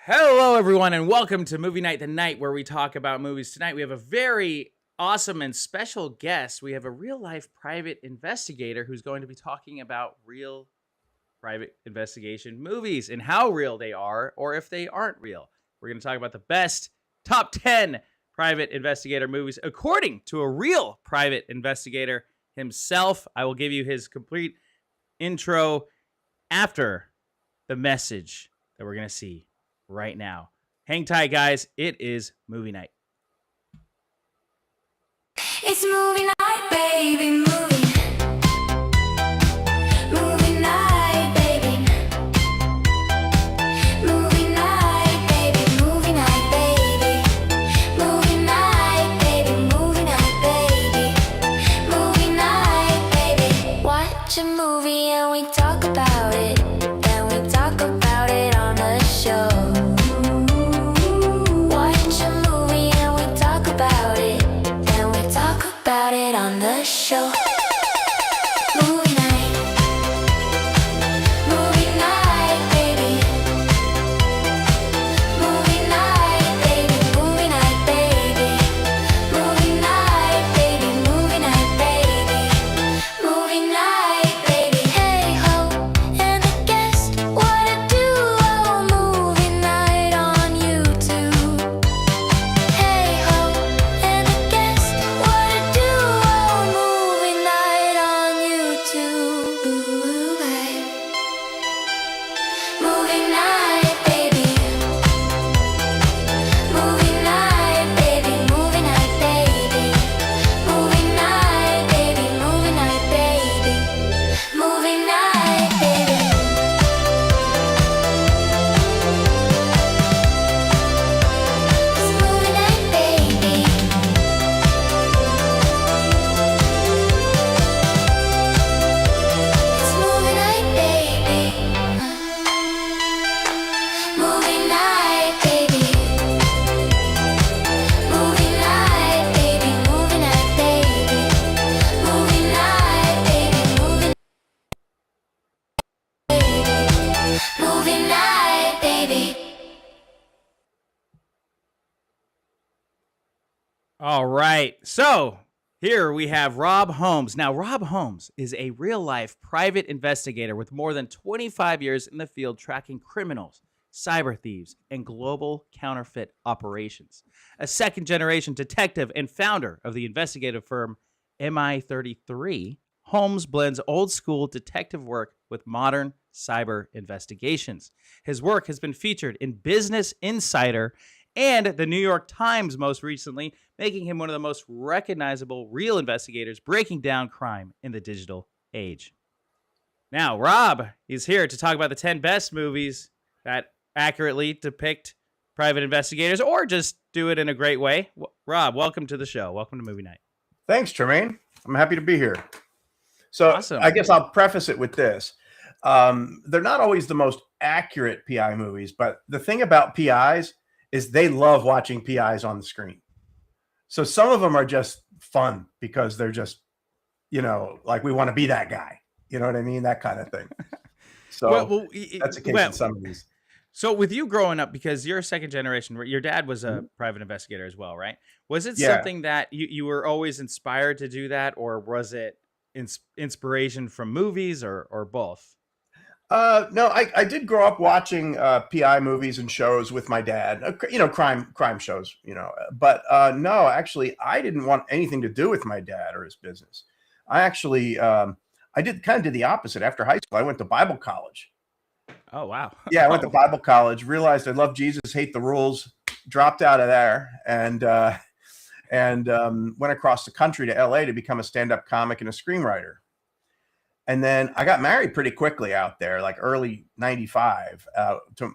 Hello, everyone, and welcome to Movie Night, the night where we talk about movies. Tonight, we have a very awesome and special guest. We have a real-life private investigator who's going to be talking about real private investigation movies and how real they are, or if they aren't real. We're going to talk about the best top 10 private investigator movies according to a real private investigator himself. I will give you his complete intro after the message that we're going to see right now. Hang tight, guys. It is movie night. It's movie night, baby. Movie night, baby. Movie night, baby. Movie night, baby. Movie night, baby. Movie night, baby. Movie night, baby. Watch a movie and we talk about it. Then we talk about it on the show. About it on the show. Movie night. Movie night, baby. Movie night, baby. Movie night, baby. Movie night, baby. Movie night, baby. Movie night, baby. Hey ho, and I guess what I do. Oh, movie night on YouTube. Hey ho, and I guess what I do. Movie night on YouTube. Movie night, baby. Movie night, baby. Movie night, baby. Movie night, baby. Movie night, baby. Movie night, baby. It's movie night, baby. It's movie night, baby. Movie night, baby. Movie night, baby. Movie night, baby. Movie night, baby. Movie night, baby. All right. So here we have Rob Holmes. Now, Rob Holmes is a real-life private investigator with more than 25 years in the field tracking criminals, cyber thieves, and global counterfeit operations. A second-generation detective and founder of the investigative firm MI33, Holmes blends old-school detective work with modern cyber investigations. His work has been featured in Business Insider and the New York Times most recently, making him one of the most recognizable real investigators breaking down crime in the digital age. Now, Rob is here to talk about the 10 best movies that accurately depict private investigators or just do it in a great way. Rob, welcome to the show. Welcome to Movie Night. Thanks, Tremain. I'm happy to be here. So Awesome. I guess I'll preface it with this. They're not always the most accurate PI movies, but the thing about PIs is they love watching PIs on the screen. So some of them are just fun because they're just, like we want to be that guy. You know what I mean? That kind of thing. So that's the case in some of these. So with you growing up, because you're a second generation, your dad was a private investigator as well, right? Was it something that you were always inspired to do that, or was it inspiration from movies or both? No, I did grow up watching PI movies and shows with my dad, crime shows, but no, actually, I didn't want anything to do with my dad or his business. I actually, I did the opposite. After high school, I went to Bible college. Oh, wow. Yeah, I went to Bible college, realized I love Jesus, hate the rules, dropped out of there, and went across the country to LA to become a stand-up comic and a screenwriter. And then I got married pretty quickly out there, like early 95, to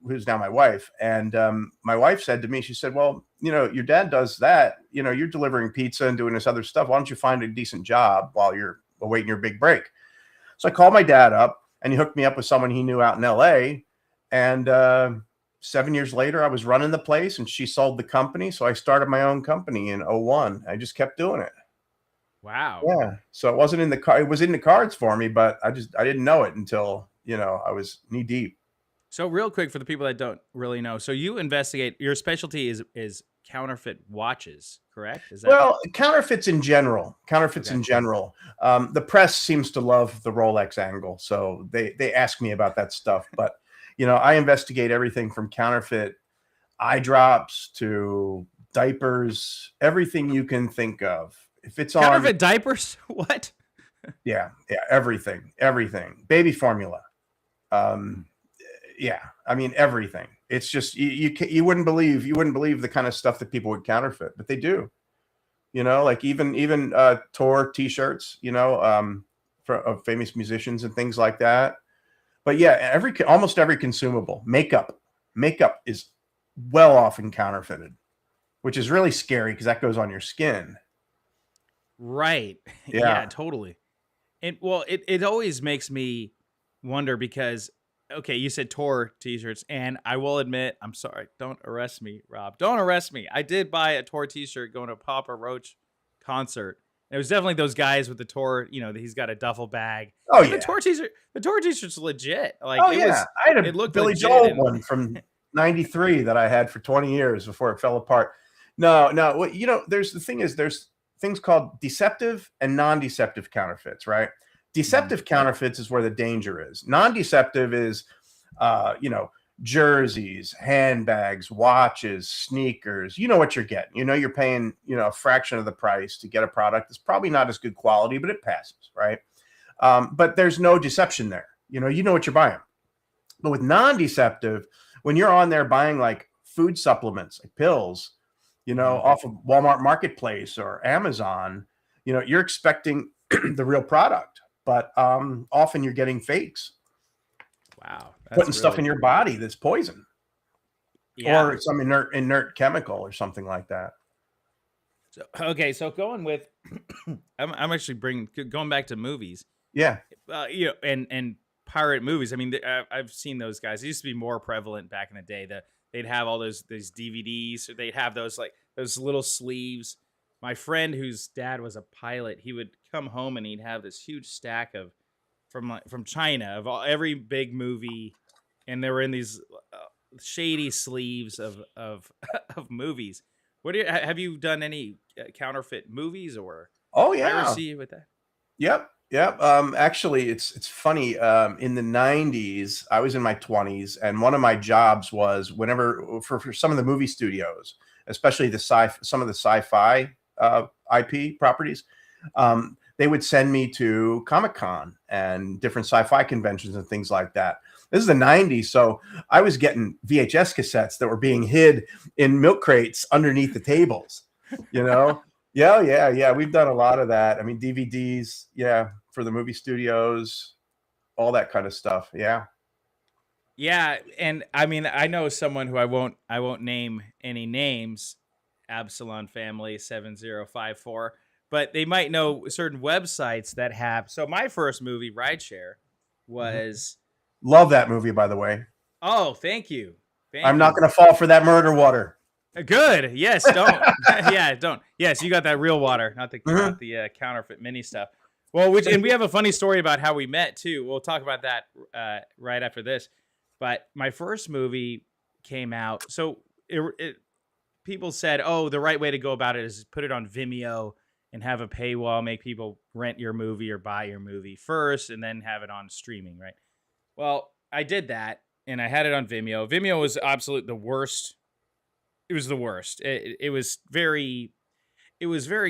who's now my wife. And my wife said to me, she said, well, your dad does that. You're delivering pizza and doing this other stuff. Why don't you find a decent job while you're awaiting your big break? So I called my dad up and he hooked me up with someone he knew out in LA. And 7 years later, I was running the place and she sold the company. So I started my own company in 2001. I just kept doing it. Wow. Yeah. So it wasn't in the car. It was in the cards for me, but I didn't know it until, I was knee deep. So real quick for the people that don't really know, so you investigate. Your specialty is counterfeit watches, correct? Is that Well, counterfeits in general. Counterfeits okay? in general. The press seems to love the Rolex angle, so they ask me about that stuff. But I investigate everything from counterfeit eye drops to diapers, everything you can think of. If it's on, Counterfeit diapers? What? yeah, everything. Baby formula. Um, yeah, I mean everything. It's just you wouldn't believe the kind of stuff that people would counterfeit, but they do. Like even tour T-shirts, of famous musicians and things like that. But yeah, almost every consumable, makeup is well often counterfeited, which is really scary because that goes on your skin. Right. Yeah. Yeah, totally. And well, it always makes me wonder because okay, you said tour t-shirts, and I will admit, I'm sorry, don't arrest me, Rob. Don't arrest me. I did buy a tour t-shirt going to a Papa Roach concert. It was definitely those guys with the tour, he's got a duffel bag. Oh And yeah. the tour t-shirt's legit. Like Oh it yeah. was I had it a looked Billy legit Joel and- one from '93 that I had for 20 years before it fell apart. No. There's things called deceptive and non-deceptive counterfeits, right? Deceptive counterfeits is where the danger is. Non-deceptive is, jerseys, handbags, watches, sneakers. You know what you're getting. You're paying, a fraction of the price to get a product that's probably not as good quality, but it passes, right? But there's no deception there. You know what you're buying. But with non-deceptive, when you're on there buying like food supplements, like pills, off of Walmart Marketplace or Amazon, you're expecting the real product, but often you're getting fakes. Wow. Putting stuff in your body that's poison. Yeah. Or some inert chemical or something like that. So, okay, so going with I'm actually going back to movies. Yeah. And pirate movies. I mean, I've seen those guys. It used to be more prevalent back in the day. They'd have all those DVDs. Or they'd have those little sleeves. My friend, whose dad was a pilot, he would come home and he'd have this huge stack from China of every big movie, and they were in these shady sleeves of of movies. Have you done any counterfeit movies or Oh yeah. piracy with that? Yep. Actually, it's funny. In the '90s, I was in my 20s, and one of my jobs was whenever for some of the movie studios, especially some of the sci-fi IP properties, they would send me to Comic-Con and different sci-fi conventions and things like that. This is the '90s, so I was getting VHS cassettes that were being hid in milk crates underneath the tables. Yeah. We've done a lot of that. I mean, DVDs, yeah, for the movie studios, all that kind of stuff. Yeah. Yeah, and I mean, I know someone who I won't name any names, Absalon Family 7054, but they might know certain websites that have. So my first movie, Rideshare, was. Love that movie, by the way. Oh, thank you. I'm not going to fall for that murder water. Good. Yes, don't. Yeah, don't. Yes, you got that real water, not the counterfeit mini stuff. Well, and we have a funny story about how we met too. We'll talk about that right after this. But my first movie came out. So people said, oh, the right way to go about it is put it on Vimeo and have a paywall, make people rent your movie or buy your movie first and then have it on streaming, right? Well, I did that and I had it on Vimeo. Vimeo was absolutely the worst. It was the worst. It was very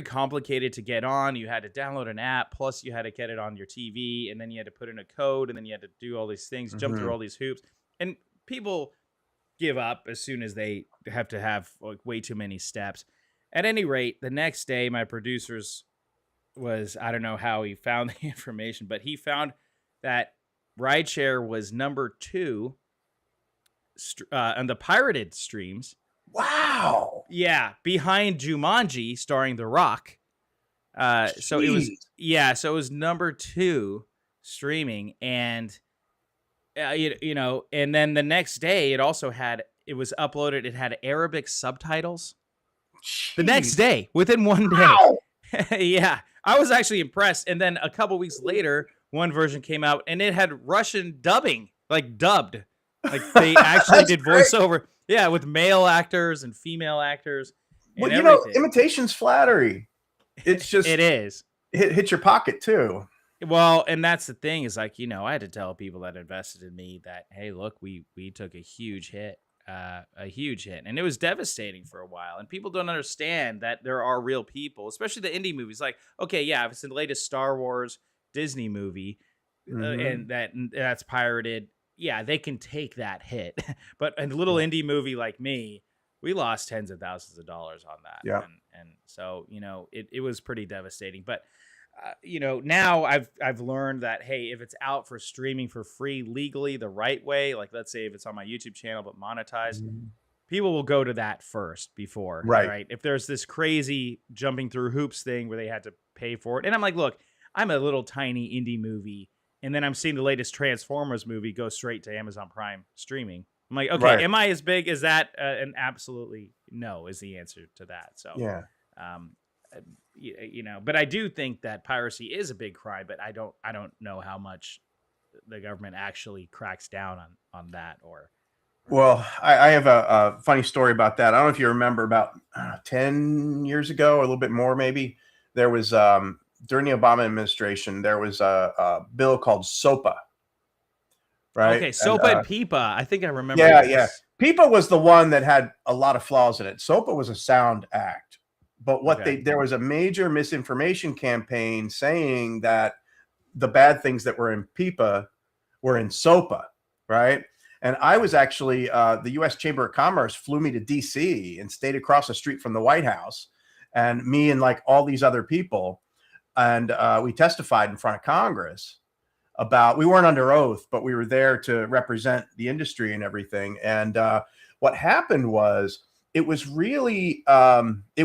complicated to get on. You had to download an app, plus you had to get it on your TV, and then you had to put in a code, and then you had to do all these things, jump through all these hoops. And people give up as soon as they have to have like way too many steps. At any rate, the next day, my producers I don't know how he found the information, but he found that Rideshare was number 2 on the pirated streams. Wow. Yeah, behind Jumanji, starring The Rock. So it was number 2 streaming, and and then the next day it was uploaded. It had Arabic subtitles. Jeez. The next day, within one day. Wow. Yeah, I was actually impressed. And then a couple weeks later, one version came out, and it had Russian dubbing, like dubbed. Like they actually That's did great. voiceover, yeah, with male actors and female actors and Well, everything. imitation's flattery. It's just It is. hit your pocket too. Well, and that's the thing is like, I had to tell people that invested in me that, hey, look, we took a huge hit, and it was devastating for a while. And people don't understand that there are real people, especially the indie movies. Like, okay, yeah, if it's the latest Star Wars Disney movie, Mhm. and that's pirated, yeah, they can take that hit. But a little indie movie like me, we lost tens of thousands of dollars on that, Yeah. and so it was pretty devastating. But now I've learned that, hey, if it's out for streaming for free legally the right way, like let's say if it's on my YouTube channel but monetized, Mhm. people will go to that first before, Right. right? If there's this crazy jumping through hoops thing where they had to pay for it, and I'm like, look, I'm a little tiny indie movie, and then I'm seeing the latest Transformers movie go straight to Amazon Prime streaming. I'm like, okay, Right. am I as big as that? And absolutely no is the answer to that. So, Yeah. um, but I do think that piracy is a big crime, but I don't know how much the government actually cracks down on that or. Well, I have a funny story about that. I don't know if you remember about 10 years ago, or a little bit more, maybe. There was, during the Obama administration, there was a bill called SOPA, right? Okay, And, SOPA and PIPA. I think I remember yeah, this. yeah. PIPA was the one that had a lot of flaws in it. SOPA was a sound act. But there was a major misinformation campaign saying that the bad things that were in PIPA were in SOPA, right? And I was actually, the U.S. Chamber of Commerce flew me to D.C. and stayed across the street from the White House, and me and like all these other people, and we testified in front of Congress about. We weren't under oath, but we were there to represent the industry and everything. And what happened was, it was really, it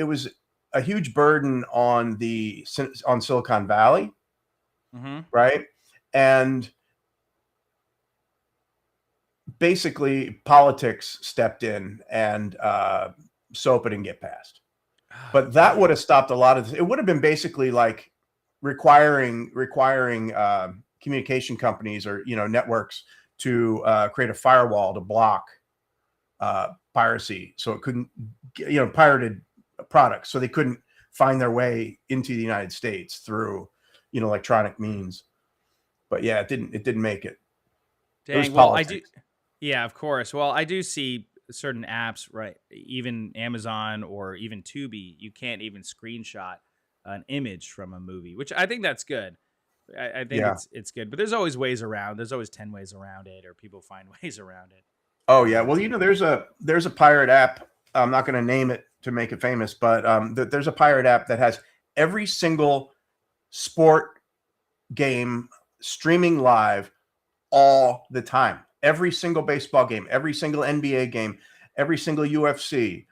was a huge burden on Silicon Valley, right? And basically politics stepped in, and SOPA didn't get passed. But that would have stopped a lot of this. It would have been basically like requiring communication companies or networks to create a firewall to block piracy, so it couldn't pirated products, so they couldn't find their way into the United States through electronic means. But yeah, it didn't make it. Dang, It was well, politics. yeah, of course. Well, I do see certain apps, right? Even Amazon or even Tubi, you can't even screenshot an image from a movie, which I think that's good. I think Yeah. it's good, but there's always ways around. There's always 10 ways around it, or people find ways around it. Oh yeah. Well, there's a pirate app. I'm not going to name it to make it famous, but there's a pirate app that has every single sport game streaming live all the time. Every single baseball game, every single NBA game, every single UFC,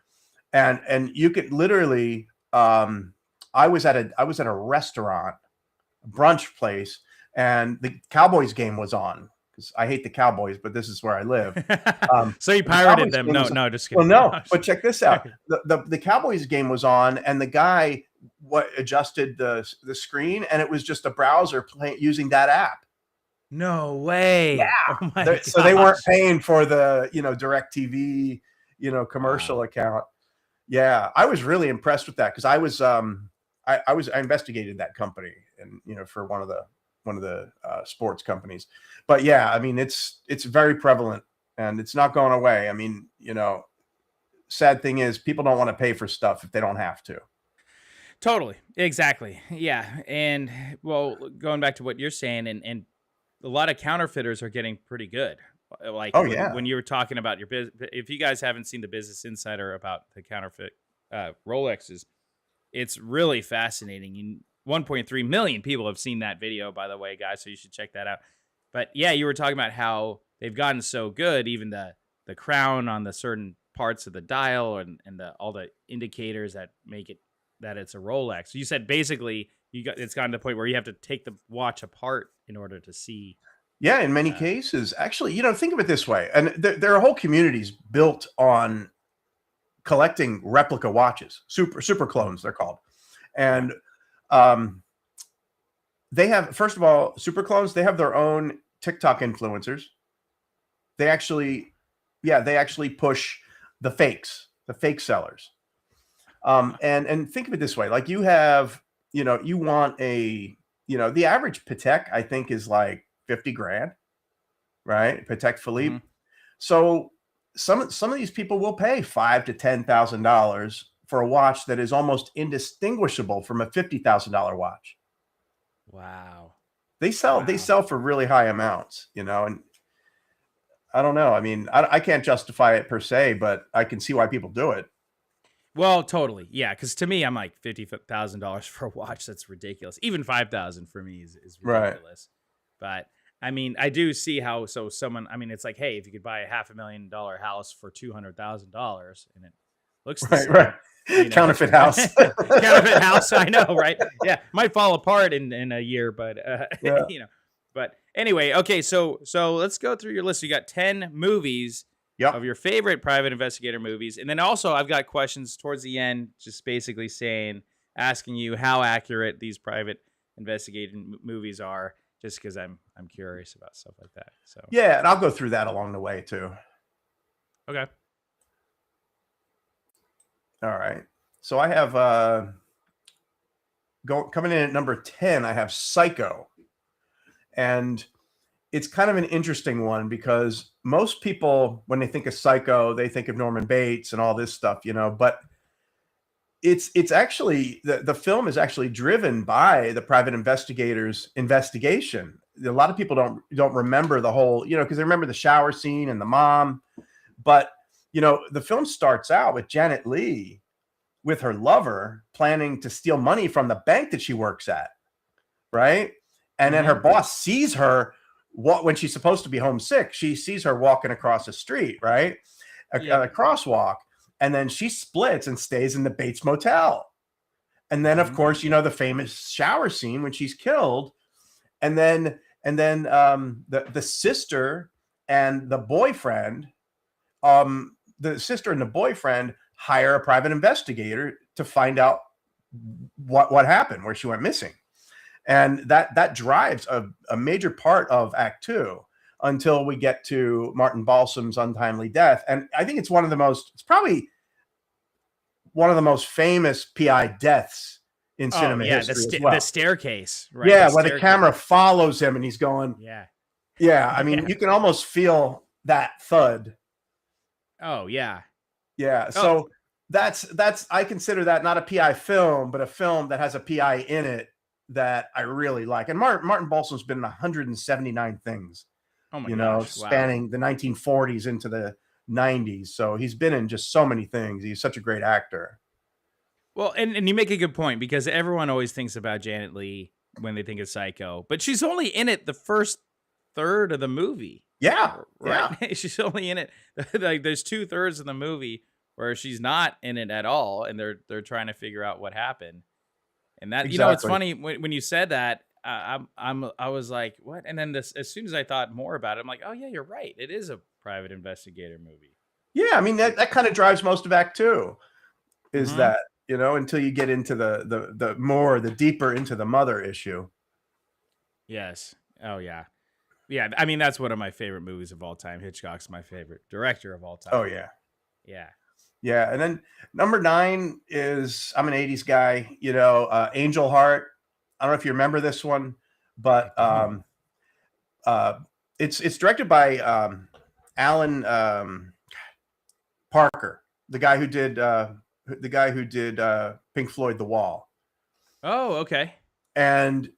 and you could literally. I was at a restaurant, brunch place, and the Cowboys game was on, because I hate the Cowboys, but this is where I live. So you The pirated Cowboys them? game No, was- no, just Well, kidding. no, but check this out. The Cowboys game was on, and the guy adjusted the screen, and it was just a browser using that app. No way. Yeah. Oh my So they weren't gosh. paying for the direct TV commercial account. Yeah, I was really impressed with that, because I investigated that company, and for one of the sports companies. But yeah, I mean, it's very prevalent, and it's not going away. I mean, sad thing is, people don't want to pay for stuff if they don't have to. Totally. Exactly. Yeah. And well, going back to what you're saying, and a lot of counterfeiters are getting pretty good. Like Oh, yeah. when you were talking about your business, if you guys haven't seen the Business Insider about the counterfeit Rolexes, it's really fascinating. 1.3 million people have seen that video, by the way, guys, so you should check that out. But yeah, you were talking about how they've gotten so good, even the crown on the certain parts of the dial, and all the indicators that make it that it's a Rolex. So you said basically it's gotten to the point where you have to take the watch apart in order to see. Yeah, in many cases, actually, think of it this way, and there are whole communities built on collecting replica watches, super clones, they're called, and they have, first of all, super clones. They have their own TikTok influencers, They actually, yeah, they actually push the fakes, the fake sellers. And think of it this way: like you have, you want a, the average Patek, I think, is like 50 grand, right? Patek Philippe. Mhm. So some of these people will pay $5,000 to $10,000 for a watch that is almost indistinguishable from a $50,000 watch. Wow. They sell for really high amounts, and I don't know. I mean, I can't justify it per se, but I can see why people do it. Well, totally. Yeah, because to me, I'm like $50,000 for a watch. That's ridiculous. Even 5,000 for me is Right. ridiculous. But I mean, I do see how. So someone, I mean, it's like, hey, if you could buy a $500,000 house for $200,000 and it looks the Right, same, right. you know. Counterfeit house. Counterfeit house. I know, right? Yeah, might fall apart in a year, but Yeah. But anyway, okay. So let's go through your list. You got 10 movies Yep. of your favorite private investigator movies, and then also I've got questions towards the end, just basically asking you how accurate these private investigating movies are, just because I'm curious about stuff like that. So Yeah, and I'll go through that along the way too. okay. All right. So I have coming in at number 10, I have Psycho. And it's kind of an interesting one because most people, when they think of Psycho, they think of Norman Bates and all this stuff, but it's actually the film is actually driven by the private investigator's investigation. A lot of people don't remember the whole, because they remember the shower scene and the mom, but the film starts out with Janet Leigh with her lover planning to steal money from the bank that she works at, right? And then her boss sees her when she's supposed to be homesick. She sees her walking across the street, right? A crosswalk. And then she splits and stays in the Bates Motel. And then, of course, the famous shower scene when she's killed. And then the sister and the boyfriend, hire a private investigator to find out what happened, where she went missing. And that drives a major part of Act 2 until we get to Martin Balsam's untimely death. And I think it's probably one of the most famous PI deaths in cinema history. The staircase, right? Yeah, where the camera follows him and he's going. Yeah. I mean, you can almost feel that thud. Oh yeah. Yeah. So that's I consider that not a PI film, but a film that has a PI in it that I really like. And Martin Balsam's been in 179 things, oh my gosh, spanning the 1940s into the 90s. So he's been in just so many things. He's such a great actor. Well, and you make a good point because everyone always thinks about Janet Leigh when they think of Psycho, but she's only in it the first third of the movie. Yeah. Right. Yeah. She's only in it. Like there's 2/3 of the movie where she's not in it at all. And they're trying to figure out what happened. And that, Exactly. it's funny when you said that, I was like, what? And then as soon as I thought more about it, I'm like, oh yeah, you're right. It is a private investigator movie. Yeah. I mean, that kind of drives most of Act 2 is that, until you get into the deeper into the mother issue. Yes. Oh yeah. Yeah. I mean, that's one of my favorite movies of all time. Hitchcock's my favorite director of all time. Oh yeah. Yeah. Yeah. And then number 9 is, I'm an 80s guy, Angel Heart. I don't know if you remember this one, but it's directed by Alan Parker, the guy who did Pink Floyd The Wall. Oh, okay. And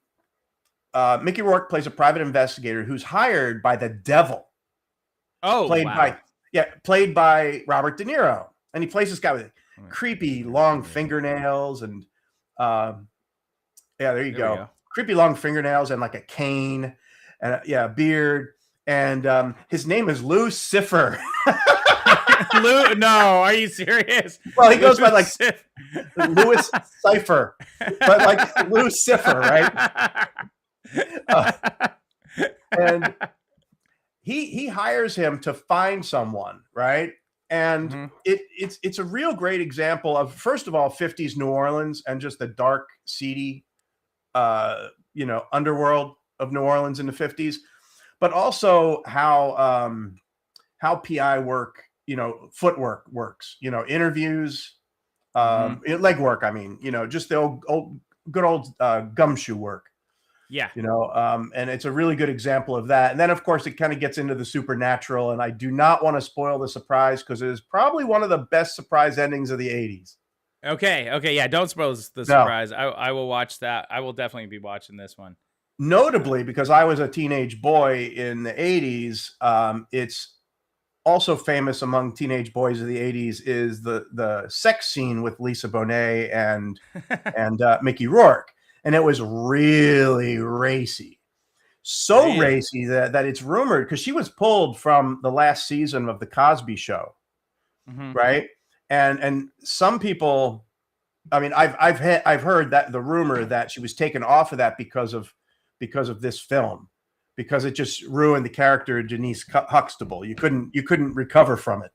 Mickey Rourke plays a private investigator who's hired by the devil. Oh, played by Robert De Niro. And he plays this guy with creepy long fingernails and there you go. Creepy long fingernails and like a cane and a beard. And his name is Lou Cipher. Lou? No, are you serious? Well, he goes by like Louis Cipher, but like Lou Cipher, right? And he hires him to find someone, right? And it's a real great example of, first of all, 50s New Orleans and just the dark, seedy, underworld of New Orleans in the 50s, but also how how PI work, footwork works, interviews, leg work. I mean, just the old good old gumshoe work. Yeah. And it's a really good example of that. And then, of course, it kind of gets into the supernatural. And I do not want to spoil the surprise because it is probably one of the best surprise endings of the 80s. Okay. Yeah. Don't spoil the surprise. No. I will watch that. I will definitely be watching this one. Notably, because I was a teenage boy in the 80s, it's also famous among teenage boys of the 80s is the sex scene with Lisa Bonet and Mickey Rourke. And it was really racy. So racy that it's rumored, because she was pulled from the last season of The Cosby Show, right? And some people, I mean, I've heard that the rumor that she was taken off of that because of this film, because it just ruined the character of Denise Huxtable. You couldn't recover from it.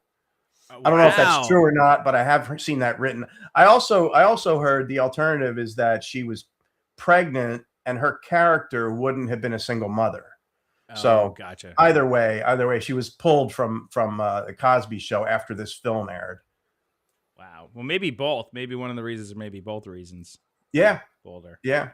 I don't know if that's true or not, but I have seen that written. I also heard the alternative is that she was pregnant and her character wouldn't have been a single mother. So gotcha. Either way, she was pulled from the Cosby Show after this film aired. Wow. Well, maybe both. Maybe one of the reasons, or maybe both reasons. Yeah. Boulder. Yeah.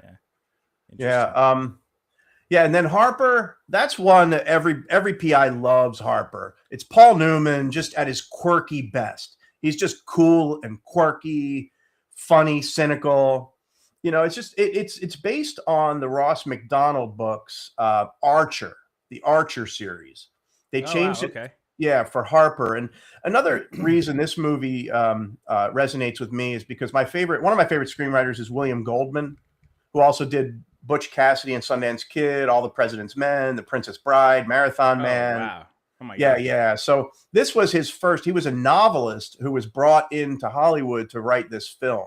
And then Harper, that's one that every PI loves. Harper. It's Paul Newman just at his quirky best. He's just cool and quirky, funny, cynical. It's based on the Ross McDonald books, Archer, the Archer series. They changed it, for Harper. And another reason this movie resonates with me is because one of my favorite screenwriters is William Goldman, who also did Butch Cassidy and Sundance Kid, All the President's Men, The Princess Bride, Marathon Man. Wow. Oh my God. God. Yeah. So this was his first. He was a novelist who was brought into Hollywood to write this film.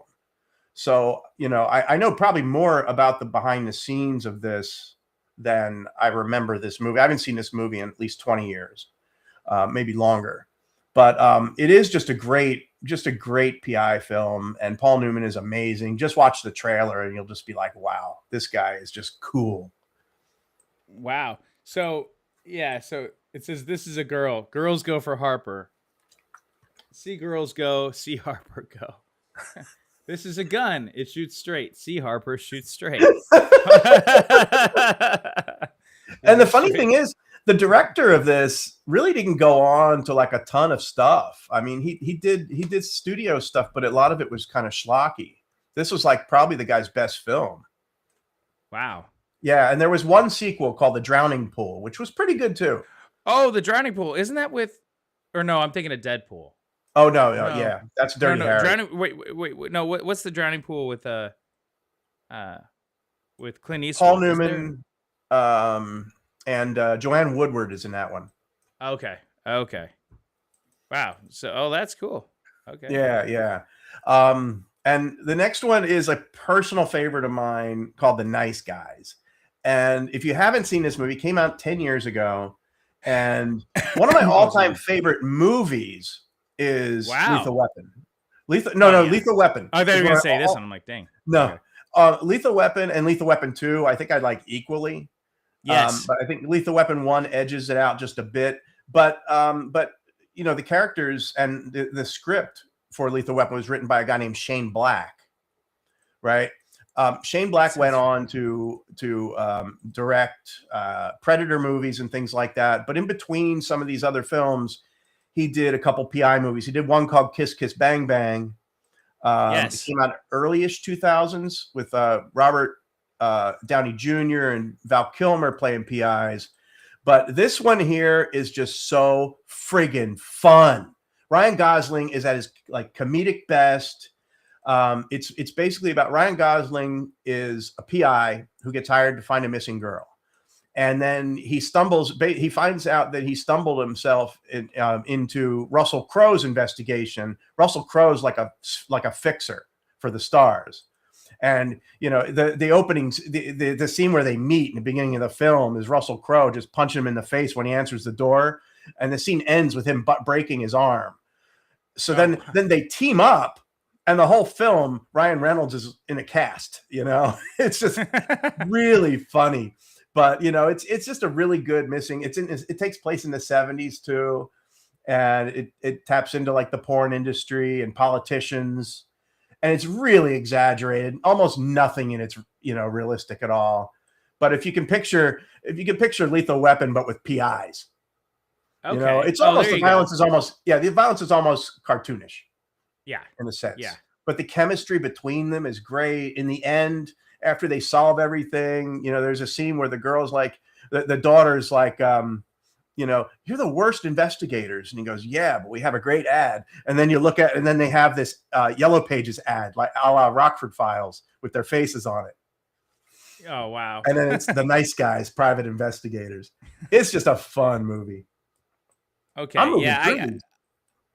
So, I know probably more about the behind the scenes of this than I remember this movie. I haven't seen this movie in at least 20 years, maybe longer. But it is just a great PI film. And Paul Newman is amazing. Just watch the trailer and you'll just be like, wow, this guy is just cool. Wow. So it says this is a girl. Girls go for Harper. See girls go, see Harper go. This is a gun. It shoots straight. See Harper shoots straight. And the funny thing is, the director of this really didn't go on to like a ton of stuff. I mean, he did studio stuff, but a lot of it was kind of schlocky. This was like probably the guy's best film. Wow. Yeah, and there was one sequel called The Drowning Pool, which was pretty good too. Oh, The Drowning Pool. Isn't that with, or no, I'm thinking of Deadpool. Oh no, yeah, that's Dirty Harry. Wait, no, what's The Drowning Pool with Clint Eastwood? Paul Newman, and Joanne Woodward is in that one. Okay. Wow. So, that's cool. Okay. Yeah. And the next one is a personal favorite of mine called The Nice Guys. And if you haven't seen this movie, it came out 10 years ago. And one of my all-time favorite movies is Lethal Weapon. Lethal Weapon. I thought you were going to say this one. I'm like, dang. No. Okay. Lethal Weapon and Lethal Weapon 2, I think I like equally. Yes. But I think Lethal Weapon 1 edges it out just a bit. But the characters and the script for Lethal Weapon was written by a guy named Shane Black, right? Shane Black went on to direct Predator movies and things like that. But in between some of these other films, he did a couple PI movies. He did one called Kiss Kiss Bang Bang. It came out early-ish 2000s with Robert Downey Jr. and Val Kilmer playing PIs. But this one here is just so friggin' fun. Ryan Gosling is at his like comedic best. It's basically about Ryan Gosling is a PI who gets hired to find a missing girl. And then he finds out that he stumbled himself into Russell Crowe's investigation. Russell Crowe's like a fixer for the stars. And, the openings, the scene where they meet in the beginning of the film is Russell Crowe just punching him in the face when he answers the door. And the scene ends with him breaking his arm. So then they team up. And the whole film, Ryan Reynolds is in a cast, it's just really funny. But, it's just a really good missing. It takes place in the 70s too. and it taps into like the porn industry and politicians, and it's really exaggerated. Almost nothing in it's realistic at all. But if you can picture Lethal Weapon, but with PIs, Okay. it's Oh, almost there the you go. violence is almost the violence is almost cartoonish Yeah. in a sense. Yeah. But the chemistry between them is great. In the end, after they solve everything, there's a scene where the girl's like, the daughter's like, you're the worst investigators. And he goes, yeah, but we have a great ad. And then and then they have this Yellow Pages ad, like a la Rockford Files, with their faces on it. Oh, wow. And then it's the nice guys, private investigators. It's just a fun movie. Okay.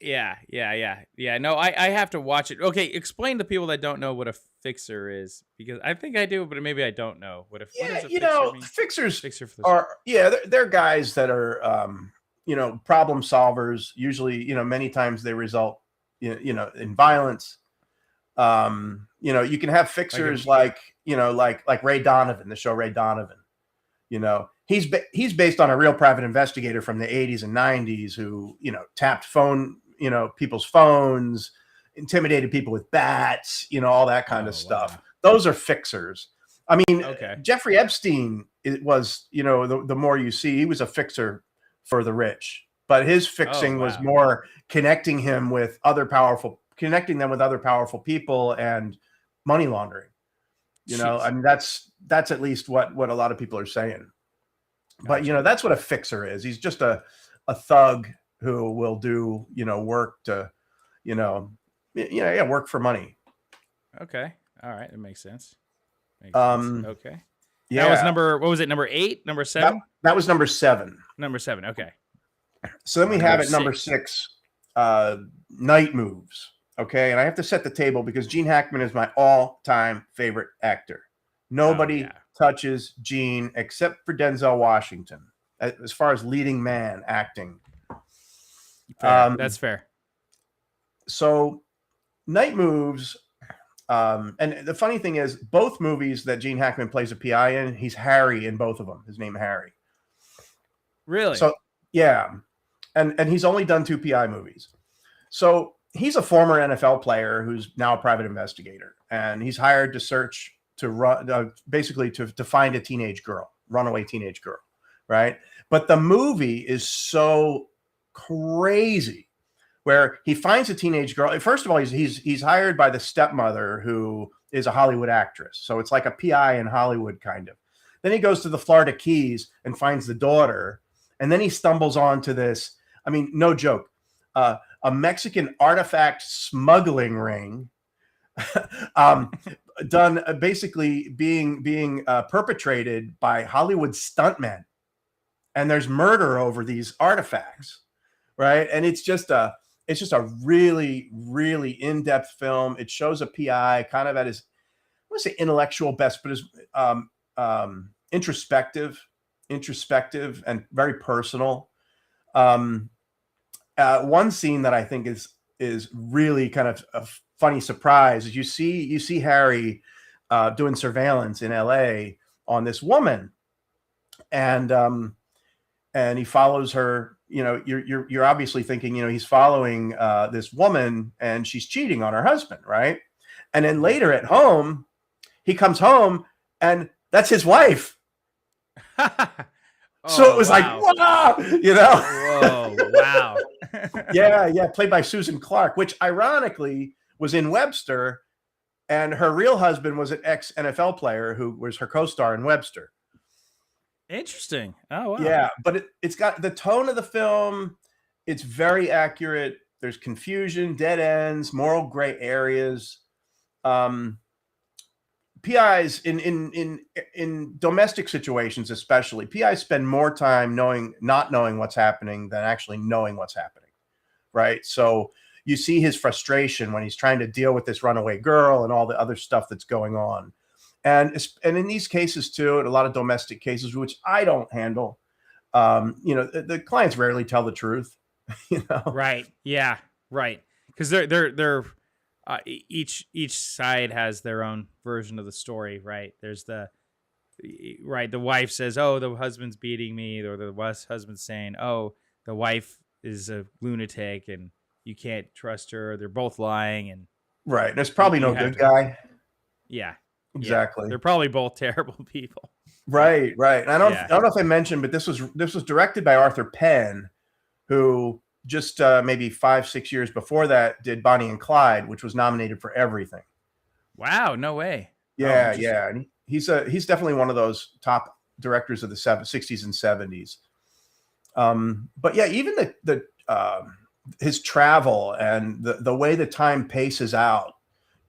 Yeah. No, I have to watch it. Okay. Explain to people that don't know what a fixer is, because I think I do, but maybe I don't know what does a fixer mean? Fixers Fixer for they're guys that are, problem solvers. Usually, many times they result, in violence. You can have fixers like Ray Donovan, the show Ray Donovan. He's based on a real private investigator from the 80s and 90s who, tapped people's phones, intimidated people with bats, all that kind of stuff. Wow. Those are fixers. I mean, Okay. Jeffrey Epstein, it was, the more you see, he was a fixer for the rich, but his fixing was more connecting them with other powerful people and money laundering. I mean, that's at least what a lot of people are saying. But that's what a fixer is. He's just a thug who will do work to work for money. Okay. All right. That makes sense. Okay. Yeah. That was what was it? Number 8, number 7? That was number 7. Number 7. Okay. So then we have at number 6, Night Moves. Okay. And I have to set the table because Gene Hackman is my all-time favorite actor. Nobody touches Gene except for Denzel Washington as far as leading man acting. Fair. That's fair. So Night Moves, and the funny thing is, both movies that Gene Hackman plays a PI in, he's Harry in both of them. His name Harry. Really? So yeah, and he's only done 2 PI movies. So he's a former NFL player who's now a private investigator, and he's hired to search to run, basically to find a runaway teenage girl, right? But the movie is so crazy, where he finds a teenage girl. First of all, he's hired by the stepmother, who is a Hollywood actress. So it's like a PI in Hollywood, kind of. Then he goes to the Florida Keys and finds the daughter. And then he stumbles onto this, I mean, no joke, a Mexican artifact smuggling ring, done basically being perpetrated by Hollywood stuntmen. And there's murder over these artifacts, right? And it's just a really, really in-depth film. It shows a PI kind of at his, I want to say intellectual best, but his introspective and very personal. One scene that I think is really kind of a funny surprise is you see Harry doing surveillance in LA on this woman, and he follows her. You're obviously thinking, he's following this woman and she's cheating on her husband, right? And then later at home, he comes home and that's his wife. So it was like, wow, Whoa, wow. yeah, played by Susan Clark, which ironically was in Webster, and her real husband was an ex-NFL player who was her co-star in Webster. Interesting. Oh, wow. Yeah, but it's got the tone of the film. It's very accurate. There's confusion, dead ends, moral gray areas. PIs in domestic situations, especially, PIs spend more time not knowing what's happening than actually knowing what's happening, right? So you see his frustration when he's trying to deal with this runaway girl and all the other stuff that's going on. And in these cases too, and a lot of domestic cases, which I don't handle, the clients rarely tell the truth, Right. Yeah. Right. Because they're each side has their own version of the story, right? There's the wife says, "Oh, the husband's beating me," or the husband's saying, "Oh, the wife is a lunatic and you can't trust her. They're both lying, and Right. There's probably you no have good to- guy. yeah, Exactly. they're probably both terrible people. Right. Right. And Yeah. I don't know if I mentioned, but this was directed by Arthur Penn, who just maybe 5-6 years before that did Bonnie and Clyde, which was nominated for everything. Wow, no way. Yeah, interesting. yeah. And he's definitely one of those top directors of the 60s and 70s. But yeah, even the his travel and the way the time paces out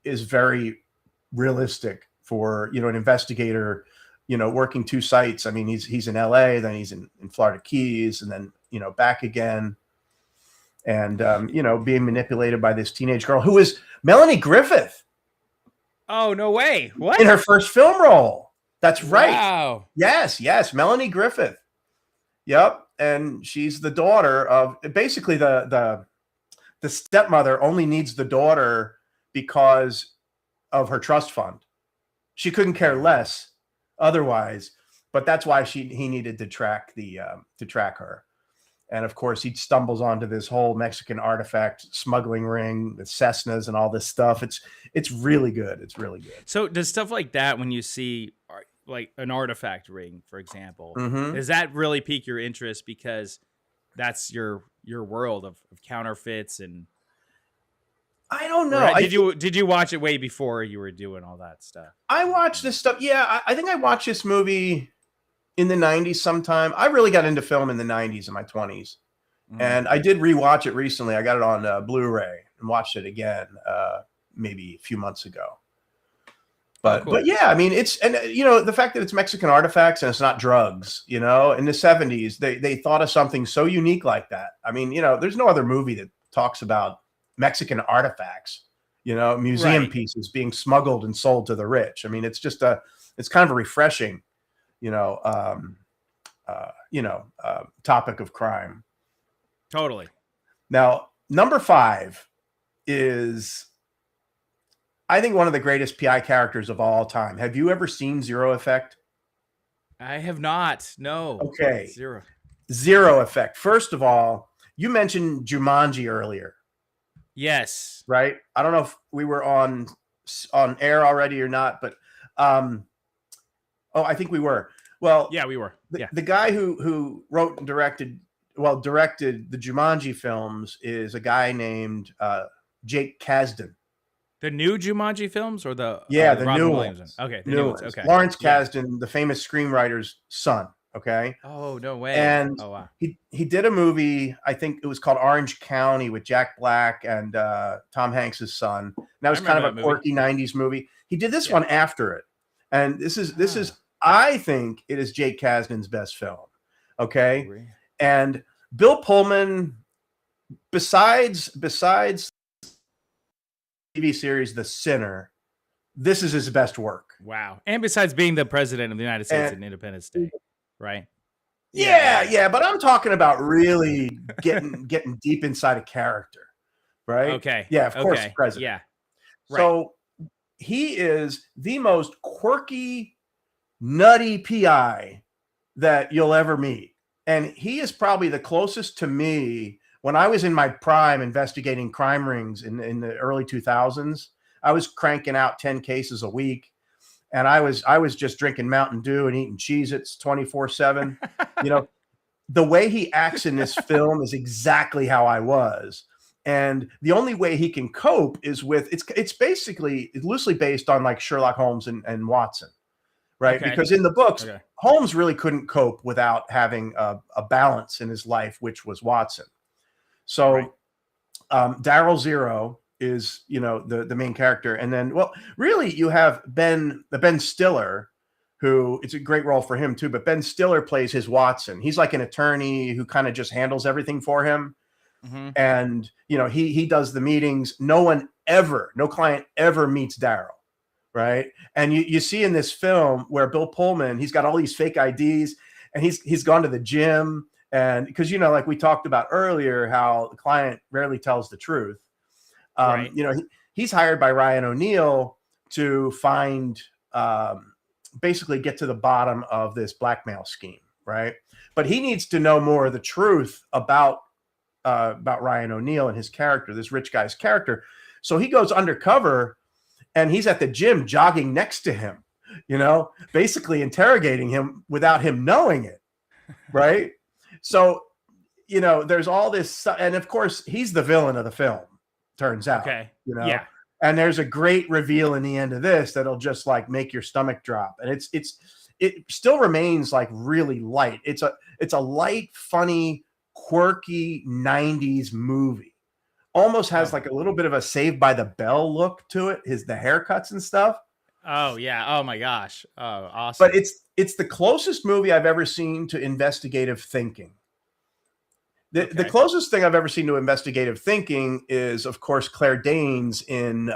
is very realistic for, you know, an investigator, you know, working two sites. I mean, he's in LA, then he's in Florida Keys, and then, you know, back again. And, you know, being manipulated by this teenage girl who is Melanie Griffith Oh, no way. What? in her first film role. That's right. Wow. Yes, Melanie Griffith. Yep. And she's the daughter of basically the stepmother only needs the daughter because of her trust fund. She couldn't care less otherwise, but that's why he needed to track her. And of course, he stumbles onto this whole Mexican artifact smuggling ring with Cessnas and all this stuff. It's really good. It's really good. So does stuff like that, when you see like an artifact ring, for example, Mhm. does that really pique your interest because that's your world of counterfeits? And I don't know. Right? Did you watch it way before you were doing all that stuff? I watched this stuff. Yeah, I think I watched this movie in the 90s sometime. I really got into film in the 90s in my 20s. And I did rewatch it recently. I got it on Blu-ray and watched it again maybe a few months ago. But cool. But yeah, I mean, you know, the fact that it's Mexican artifacts and it's not drugs, you know, in the 70s, they thought of something so unique like that. I mean, you know, there's no other movie that talks about Mexican artifacts, you know, museum pieces being smuggled and sold to the rich. I mean, it's just it's kind of a refreshing, topic of crime. Totally. Now, number 5 is, I think, one of the greatest PI characters of all time. Have you ever seen Zero Effect? I have not. No. Okay. Zero Effect. First of all, you mentioned Jumanji earlier. Yes. Right? I don't know if we were on air already or not, but I think we were. Well, yeah, we were. The guy who wrote and directed the Jumanji films is a guy named Jake Kasdan. The new Jumanji films or the the Robin new Williams ones? Okay, the new new ones. ones. Okay. Lawrence Kasdan, the famous screenwriter's son. Okay. Oh, no way. And oh, wow. he did a movie, I think it was called Orange County, with Jack Black and Tom Hanks' son. And that was kind of a quirky 90s movie. He did this one after it. And this is I think it is Jake Kasdan's best film. Okay. And Bill Pullman, besides TV series The Sinner, this is his best work. Wow. And besides being the president of the United States and Independence Day, right? Yeah, but I'm talking about really getting deep inside a character, right? Okay. Yeah, of course, president. Yeah. Right. So he is the most quirky, nutty PI that you'll ever meet. And he is probably the closest to me when I was in my prime investigating crime rings in the early 2000s. I was cranking out 10 cases a week. And I was just drinking Mountain Dew and eating Cheez-Its 24/7. You know, the way he acts in this film is exactly how I was. And the only way he can cope is with it's basically loosely based on like Sherlock Holmes and Watson, right? Okay. Because in the books, Holmes really couldn't cope without having a balance in his life, which was Watson. So Daryl Zero is, you know, the main character. And then, well, really you have Ben Stiller, who, it's a great role for him too, but Ben Stiller plays his Watson. He's like an attorney who kind of just handles everything for him. Mm-hmm. And, you know, he does the meetings. No client ever meets Daryl. Right. And you see in this film where Bill Pullman, he's got all these fake IDs and he's gone to the gym. And because, you know, like we talked about earlier, how the client rarely tells the truth. You know, he's hired by Ryan O'Neal to find, basically get to the bottom of this blackmail scheme, right? But he needs to know more of the truth about about Ryan O'Neal and his character, this rich guy's character. So he goes undercover and he's at the gym jogging next to him, basically interrogating him without him knowing it. Right. So, there's all this. And of course, he's the villain of the film, turns out. Okay. Yeah. And there's a great reveal in the end of this that'll just like make your stomach drop. And it still remains like really light. It's a light, funny, quirky 90s movie. Almost has like a little bit of a Saved by the Bell look to it. The haircuts and stuff. Oh yeah. Oh my gosh. Oh, awesome. But it's the closest movie I've ever seen to investigative thinking. The closest thing I've ever seen to investigative thinking is, of course, Claire Danes in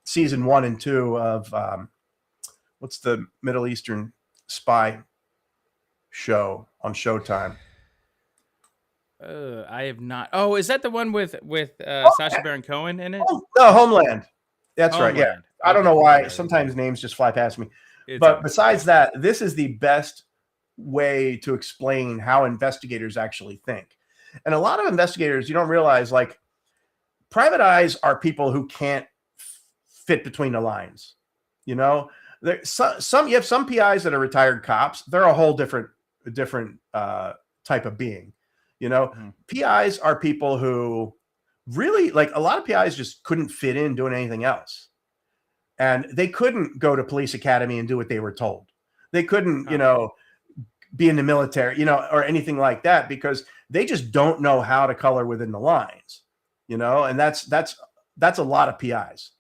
season 1 and 2 of what's the Middle Eastern spy show on Showtime? I have not. Oh, is that the one with Sacha Baron Cohen in it? Oh, no, Homeland. That's right. Yeah. Homeland. I don't know why. Sometimes names just fly past me. But besides that, this is the best way to explain how investigators actually think. And a lot of investigators, you don't realize, like, private eyes are people who can't fit between the lines. There's you have some PIs that are retired cops. They're a whole different type of being. PIs are people who really, like, a lot of PIs just couldn't fit in doing anything else. And they couldn't go to police academy and do what they were told. They couldn't, be in the military, or anything like that, because they just don't know how to color within the lines, and that's a lot of PIs.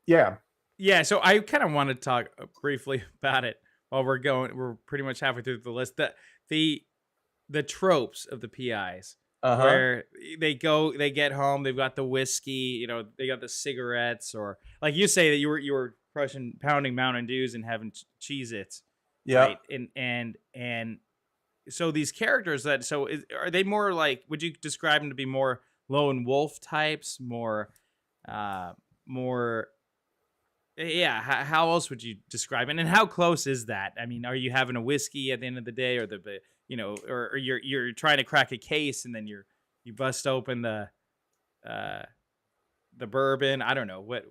Yeah. Yeah. So I kind of want to talk briefly about it while we're pretty much halfway through the list. The tropes of the PIs, where they get home, they've got the whiskey, they got the cigarettes, or like you say that you were pounding Mountain Dews and having Cheez-Its. Yeah. Right. And so these characters are they more like, would you describe them to be more lone wolf types, more, how else would you describe it? And how close is that? I mean, are you having a whiskey at the end of the day, or or you're trying to crack a case and then you bust open the bourbon? I don't know what.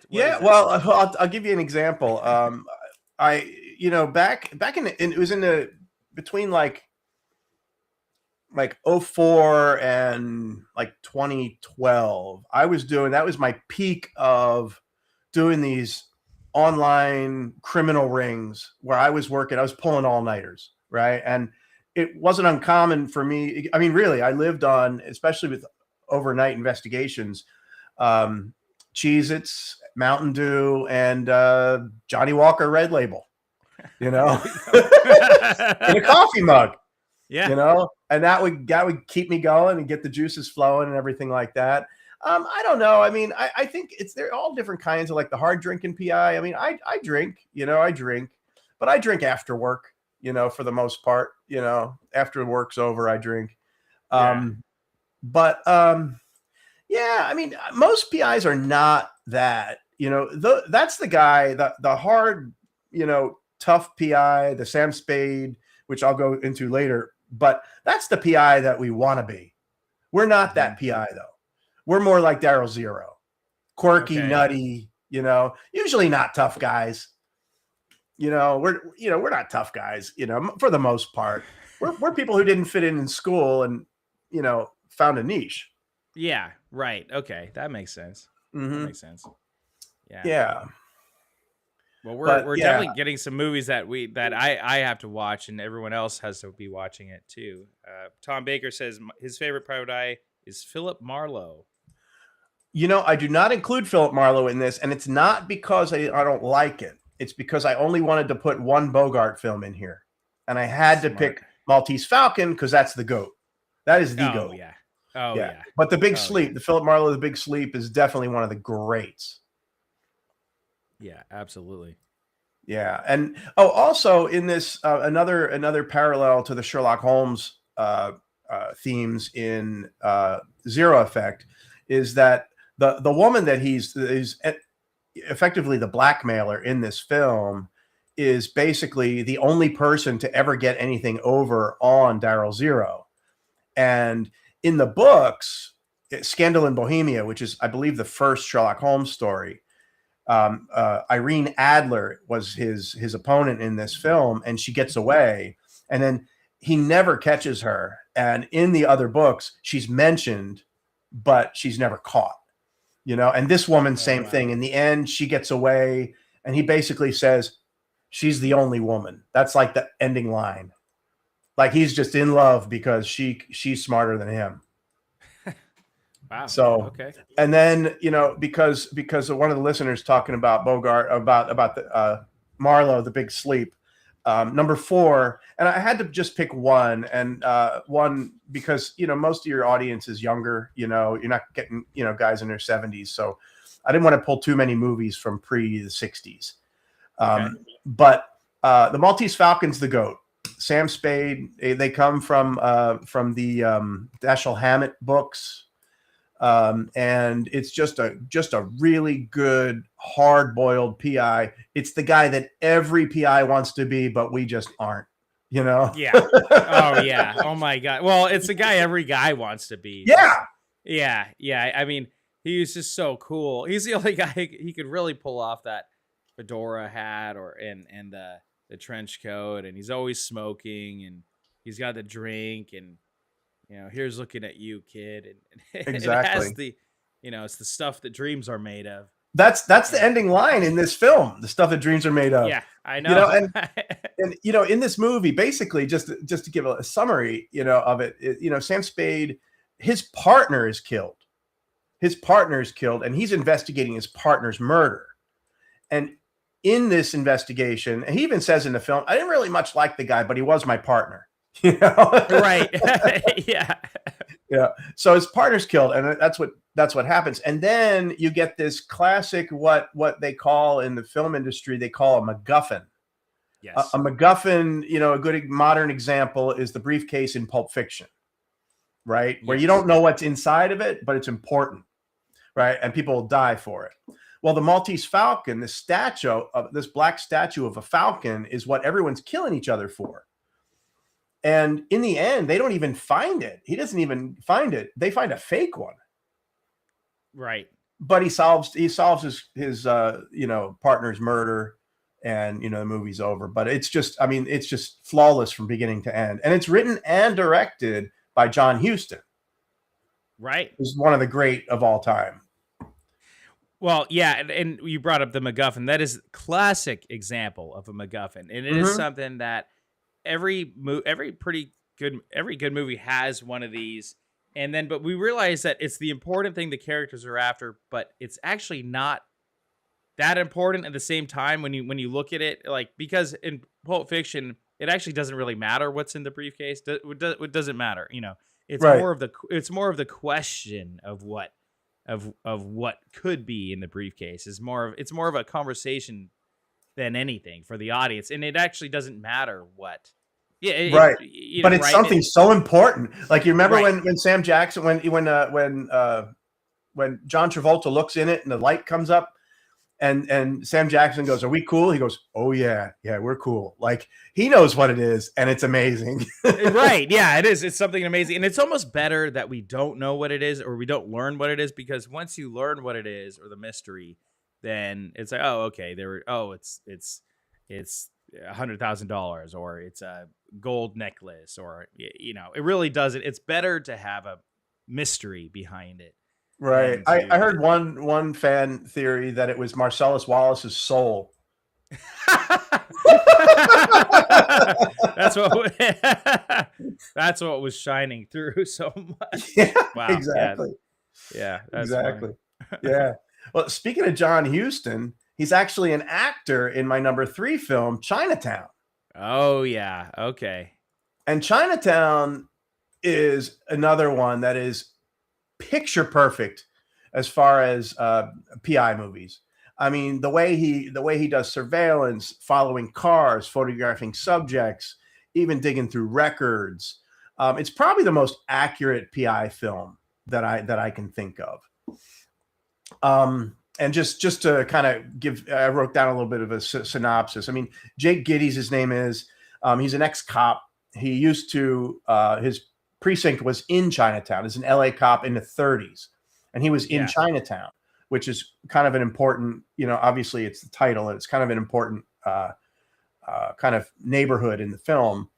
Yeah. Well, I'll give you an example. Back in it was between like 04 and like 2012, that was my peak of doing these online criminal rings where I was pulling all-nighters, right? And it wasn't uncommon for me. I mean, really, I lived on, especially with overnight investigations, Cheez-Its, Mountain Dew, and Johnny Walker Red Label, in a coffee mug. Yeah. And that would keep me going and get the juices flowing and everything like that. I don't know. I mean, I think they're all different kinds of, like, the hard drinking PI. I mean, I drink, but I drink after work, for the most part, after work's over, I drink. Yeah, I mean, most PIs are not that, that's the guy, the hard, tough PI, the Sam Spade, which I'll go into later, but that's the PI that we want to be. We're not that PI though. We're more like Daryl Zero, quirky, nutty, usually not tough guys. We're not tough guys, for the most part. We're people who didn't fit in school and, found a niche. Yeah. Right. Okay. That makes sense. Mm-hmm. That makes sense. Yeah. Yeah. Well, we're definitely getting some movies that I have to watch, and everyone else has to be watching it too. Tom Baker says his favorite private eye is Philip Marlowe. I do not include Philip Marlowe in this, and it's not because I don't like it. It's because I only wanted to put one Bogart film in here, and I had to pick Maltese Falcon because that's the GOAT. That is the GOAT. Yeah. Oh yeah. But The Big Sleep, the Philip Marlowe, The Big Sleep is definitely one of the greats. Yeah, absolutely. Yeah, and also in this another parallel to the Sherlock Holmes themes in Zero Effect is that the woman that he's effectively the blackmailer in this film is basically the only person to ever get anything over on Daryl Zero, And in the books, Scandal in Bohemia, which is, I believe, the first Sherlock Holmes story, Irene Adler was his opponent in this film, and she gets away, and then he never catches her. And in the other books, she's mentioned, but she's never caught. And this woman, same thing. In the end, she gets away, and he basically says, she's the only woman. That's like the ending line. Like he's just in love because she's smarter than him. Wow. So, okay. And then, because of one of the listeners talking about Bogart, about the Marlowe, The Big Sleep, number 4, and I had to just pick one, and one because most of your audience is younger. You're not getting guys in their 70s, so I didn't want to pull too many movies from pre the 60s. But the Maltese Falcon's the GOAT. Sam Spade. They come from the Dashiell Hammett books. And it's just a really good, hard-boiled PI. It's the guy that every PI wants to be, but we just aren't, Yeah. Oh yeah. Oh my God. Well, it's the guy every guy wants to be. Yeah. Yeah. Yeah. I mean, he's just so cool. He's the only guy he could really pull off that fedora hat and the trench coat, and he's always smoking, and he's got the drink, and here's looking at you, kid. And Exactly. it has the, it's the stuff that dreams are made of. That's the ending line in this film. The stuff that dreams are made of. Yeah, I know. And in this movie, basically, just to give a summary, of it, Sam Spade, his partner is killed. And he's investigating his partner's murder. And in this investigation, and he even says in the film, I didn't really much like the guy, but he was my partner. Right. Yeah. Yeah. So his partner's killed, and that's what happens. And then you get this classic, what they call in the film industry, they call a MacGuffin. Yes. A MacGuffin, a good modern example is the briefcase in Pulp Fiction, right? Where you don't know what's inside of it, but it's important, right? And people will die for it. Well, the Maltese Falcon, this black statue of a falcon, is what everyone's killing each other for. And in the end, they don't even find it. He doesn't even find it. They find a fake one. Right. But he solves his partner's murder, and the movie's over. But it's just flawless from beginning to end. And it's written and directed by John Huston. Right. Who's one of the great of all time. Well, yeah, and you brought up the MacGuffin. That is a classic example of a MacGuffin, and it is something that every good movie has one of these. But we realize that it's the important thing the characters are after, but it's actually not that important at the same time when you look at it, like, because in Pulp Fiction it actually doesn't really matter what's in the briefcase. It doesn't matter, It's right. more of the question of what could be in the briefcase. It's more of a conversation than anything for the audience, and it actually doesn't matter what. Yeah, right. But it's right? something so important. Like, you remember right. when Sam Jackson, when John Travolta looks in it and the light comes up, and Sam Jackson goes, "Are we cool?" He goes, "Oh yeah, we're cool." Like, he knows what it is, and it's amazing. Right? Yeah, it is. It's something amazing, and it's almost better that we don't know what it is, or we don't learn what it is, because once you learn what it is, or the mystery, then it's like, oh, okay, it's $100,000, or it's a gold necklace, or it really doesn't. It's better to have a mystery behind it. Right. I heard one fan theory that it was Marcellus Wallace's soul. That's what was shining through so much. Yeah, wow. Exactly. Yeah. Exactly. Yeah. Well, speaking of John Huston, he's actually an actor in my number 3 film, Chinatown. Oh yeah. Okay. And Chinatown is another one that is picture perfect as far as PI movies. I mean, the way he does surveillance, following cars, photographing subjects, even digging through records. It's probably the most accurate PI film that I can think of. And just to kind of give, I wrote down a little bit of a synopsis. I mean, Jake Gittes, his name is. He's an ex-cop. He used to his precinct was in Chinatown, as an LA cop in the 30s. And he was in Yeah. Chinatown, which is kind of an important, obviously it's the title, and it's kind of an important kind of neighborhood in the film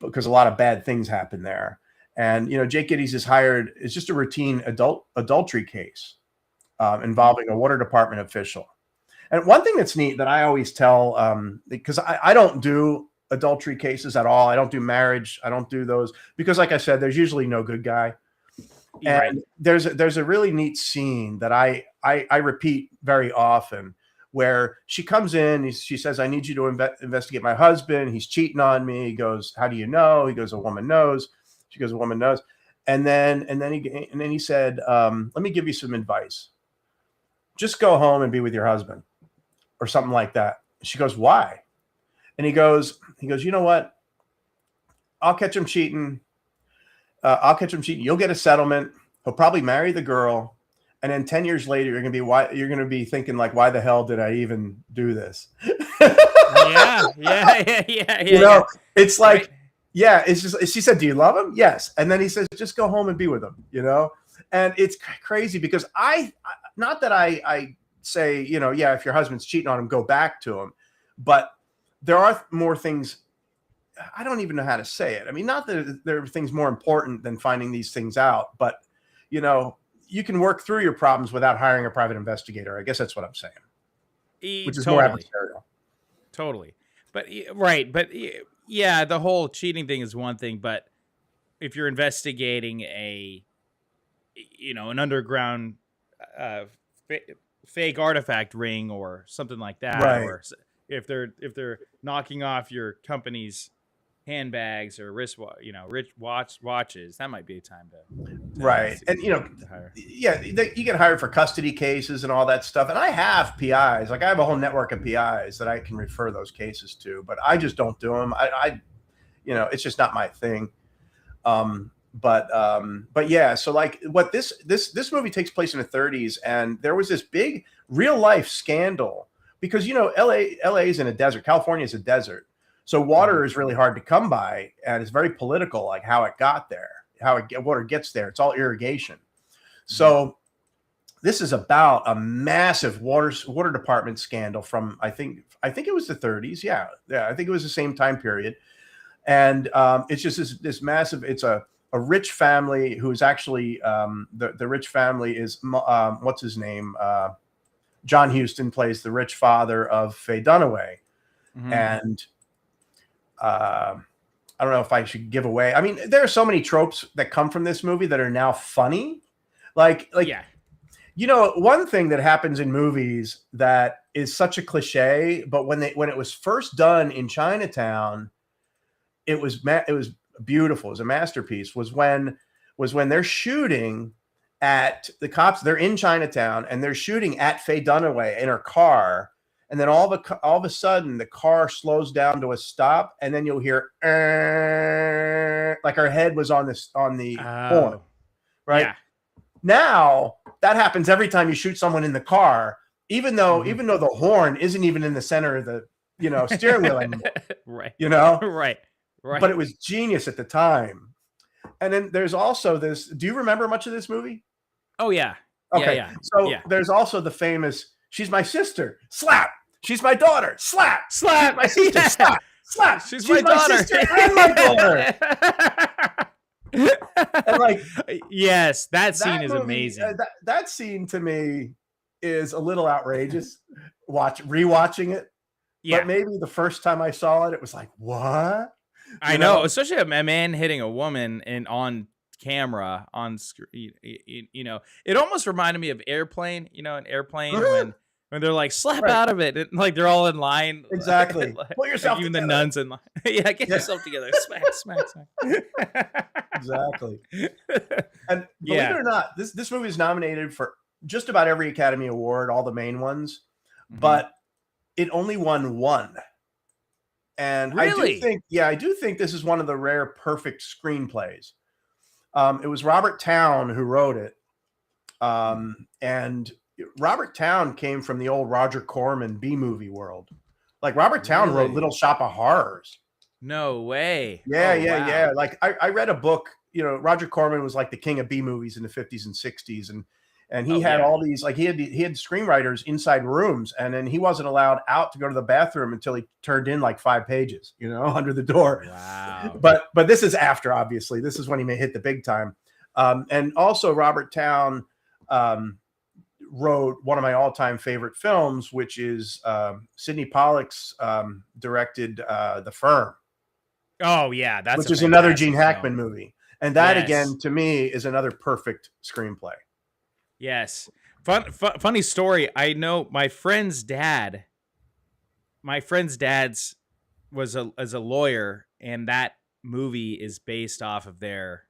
because a lot of bad things happen there. And, Jake Gittes is hired. It's just a routine adultery case involving a water department official. And one thing that's neat that I always tell, because I don't do adultery cases at all. I don't do marriage. I don't do those because, like I said, there's usually no good guy. And Right. there's a really neat scene that I repeat very often where she comes in, she says, I need you to investigate my husband. He's cheating on me. He goes, how do you know? He goes, a woman knows. She goes, a woman knows. And then he said, let me give you some advice. Just go home and be with your husband or something like that. She goes, why? And he goes, you know what? I'll catch him cheating. You'll get a settlement. He'll probably marry the girl. And then 10 years later, you're going to be thinking like, why the hell did I even do this? Yeah. It's like, Right. yeah, it's just, she said, do you love him? Yes. And then he says, just go home and be with him, and it's crazy because not that I say, yeah, if your husband's cheating on him, go back to him. But there are more things. I don't even know how to say it. I mean, not that there are things more important than finding these things out, but, you can work through your problems without hiring a private investigator. I guess that's what I'm saying, which is more adversarial. Totally. But right. But yeah, the whole cheating thing is one thing, but if you're investigating an underground fake artifact ring or something like that, Right. or if they're knocking off your company's handbags or watches, that might be a time to Right. And, to hire. yeah, you get hired for custody cases and all that stuff. And I have PIs, like I have a whole network of PIs that I can refer those cases to, but I just don't do them. It's just not my thing. But yeah, so like what this movie takes place in the 30s, and there was this big real life scandal because, LA is in a desert. California is a desert. So water is really hard to come by, and it's very political, like how it got there, water gets there. It's all irrigation. So this is about a massive water department scandal from I think it was the 30s. Yeah, I think it was the same time period. And it's just this massive. It's a rich family who is actually the rich family is what's his name? John Huston plays the rich father of Faye Dunaway, and I don't know if I should give away. I mean, there are so many tropes that come from this movie that are now funny. Like, Yeah. One thing that happens in movies that is such a cliche, but when it was first done in Chinatown, it was beautiful. It was a masterpiece. Was when they're shooting at the cops. They're in Chinatown and they're shooting at Faye Dunaway in her car. And then all of a sudden, the car slows down to a stop, and then you'll hear like her head was on the horn, right? Yeah. Now that happens every time you shoot someone in the car, even though the horn isn't even in the center of the steering wheel anymore, Right. Right. Right. But it was genius at the time. And then there's also this. Do you remember much of this movie? Oh yeah. Okay. Yeah. So yeah. there's also the famous, she's my sister, slap. She's my daughter, slap. Slap. My sister, Yeah. slap. Slap. She's my daughter. sister and my daughter. And like, yes, that scene is movie, amazing. That scene to me is a little outrageous. Rewatching it. Yeah. But maybe the first time I saw it, it was like, what? I know, especially a man hitting a woman on camera on screen. It almost reminded me of Airplane. An airplane when they're like slap out of it, and, like they're all in line. Exactly. Like, Pull yourself even together. the nuns in line. Yeah, get yourself together. Smack. Exactly. And believe it or not, this movie is nominated for just about every Academy Award, all the main ones, but it only won one. And really? I do think this is one of the rare perfect screenplays. It was Robert Towne who wrote it. And Robert Towne came from the old Roger Corman B-movie world. Like Robert Towne wrote Little Shop of Horrors. No way. Yeah, Oh, wow. yeah. Like I read a book Roger Corman was like the king of B movies in the 50s and 60s, and he had yeah. all these, like he had screenwriters inside rooms, and then he wasn't allowed out to go to the bathroom until he turned in like 5 pages, under the door. Wow. But this is after, obviously. This is when he may hit the big time. And also Robert Towne wrote one of my all-time favorite films, which is Sidney Pollack's directed The Firm. Oh yeah, which is another Gene film. Hackman movie. And that, Yes. again, to me, is another perfect screenplay. Yes. Funny story. I know my friend's dad's was a lawyer, and that movie is based off of their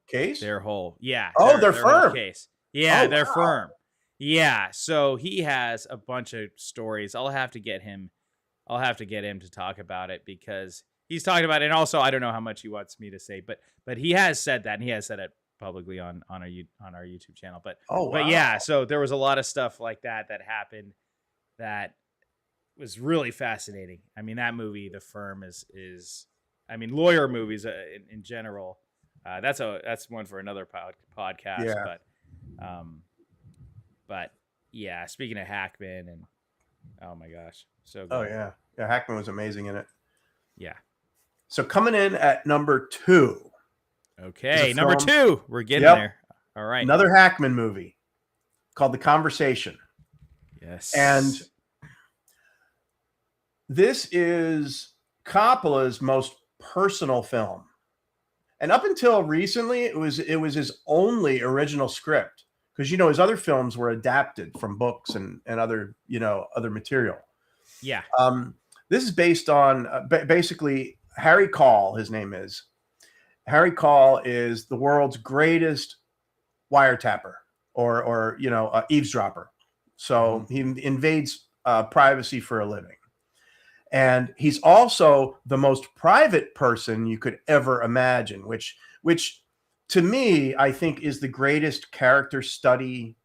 Case? their whole their whole firm case. Yeah, Oh, their wow. firm. Yeah, so he has a bunch of stories. I'll have to get him to talk about it, because he's talked about it. And also, I don't know how much he wants me to say, but he has said that, and he has said it publicly on our YouTube channel. But but yeah, so there was a lot of stuff like that happened that was really fascinating. I mean, that movie, The Firm, is I mean, lawyer movies in general. That's one for another podcast. Yeah. But yeah, speaking of Hackman, and oh my gosh, so good. Oh, yeah. Yeah, Hackman was amazing in it. Yeah. So coming in at number 2. Okay, Is a number film- 2. We're getting Yep. there. All right. Another Hackman movie called The Conversation. Yes. And this is Coppola's most personal film. And up until recently, it was his only original script, because his other films were adapted from books and other other material. Yeah. This is based on basically Harry Call. His name is Harry Call, is the world's greatest wiretapper or eavesdropper. So he invades privacy for a living. And he's also the most private person you could ever imagine, which to me, I think, is the greatest character study.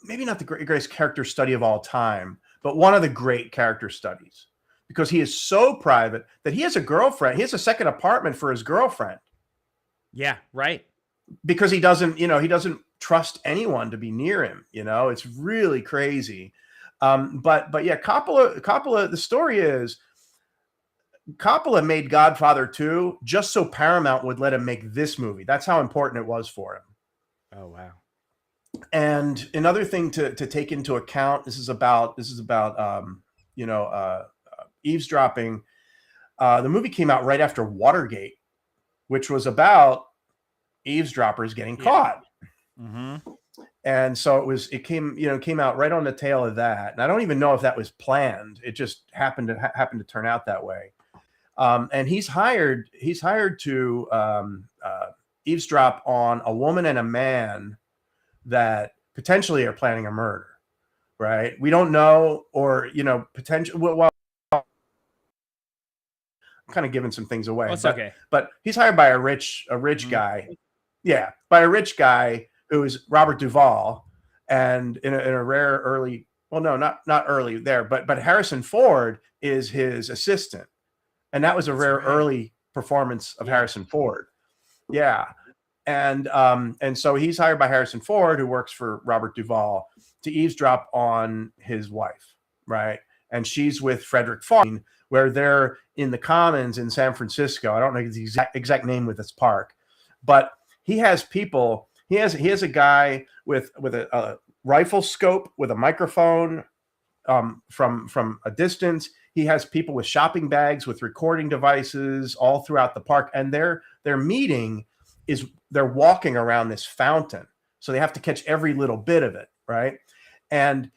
Maybe not the greatest character study of all time, but one of the great character studies, because he is so private that he has a girlfriend. He has a second apartment for his girlfriend. Yeah. Right. Because he doesn't trust anyone to be near him. It's really crazy. But yeah, Coppola, the story is Coppola made Godfather 2 just so Paramount would let him make this movie. That's how important it was for him. Oh, wow. And another thing to take into account, this is about eavesdropping. The movie came out right after Watergate, which was about eavesdroppers getting caught. Mm-hmm. And so it came out right on the tail of that. And I don't even know if that was planned. It just happened to turn out that way. And he's hired to eavesdrop on a woman and a man that potentially are planning a murder. Right? We don't know, or potential. Well, I'm kind of giving some things away. Well, it's okay. But he's hired by a rich guy. Yeah, by a rich guy who is Robert Duvall, and in a rare early, well, no, not early there, but Harrison Ford is his assistant, and that was a rare early performance of Harrison Ford. Yeah, and so he's hired by Harrison Ford, who works for Robert Duvall, to eavesdrop on his wife, right? And she's with Frederick Fawkes, where they're in the Commons in San Francisco. I don't know the exact name with this park, but he has people. He has a guy with a rifle scope with a microphone from a distance. He has people with shopping bags with recording devices all throughout the park, and their meeting is they're walking around this fountain, so they have to catch every little bit of it, right? And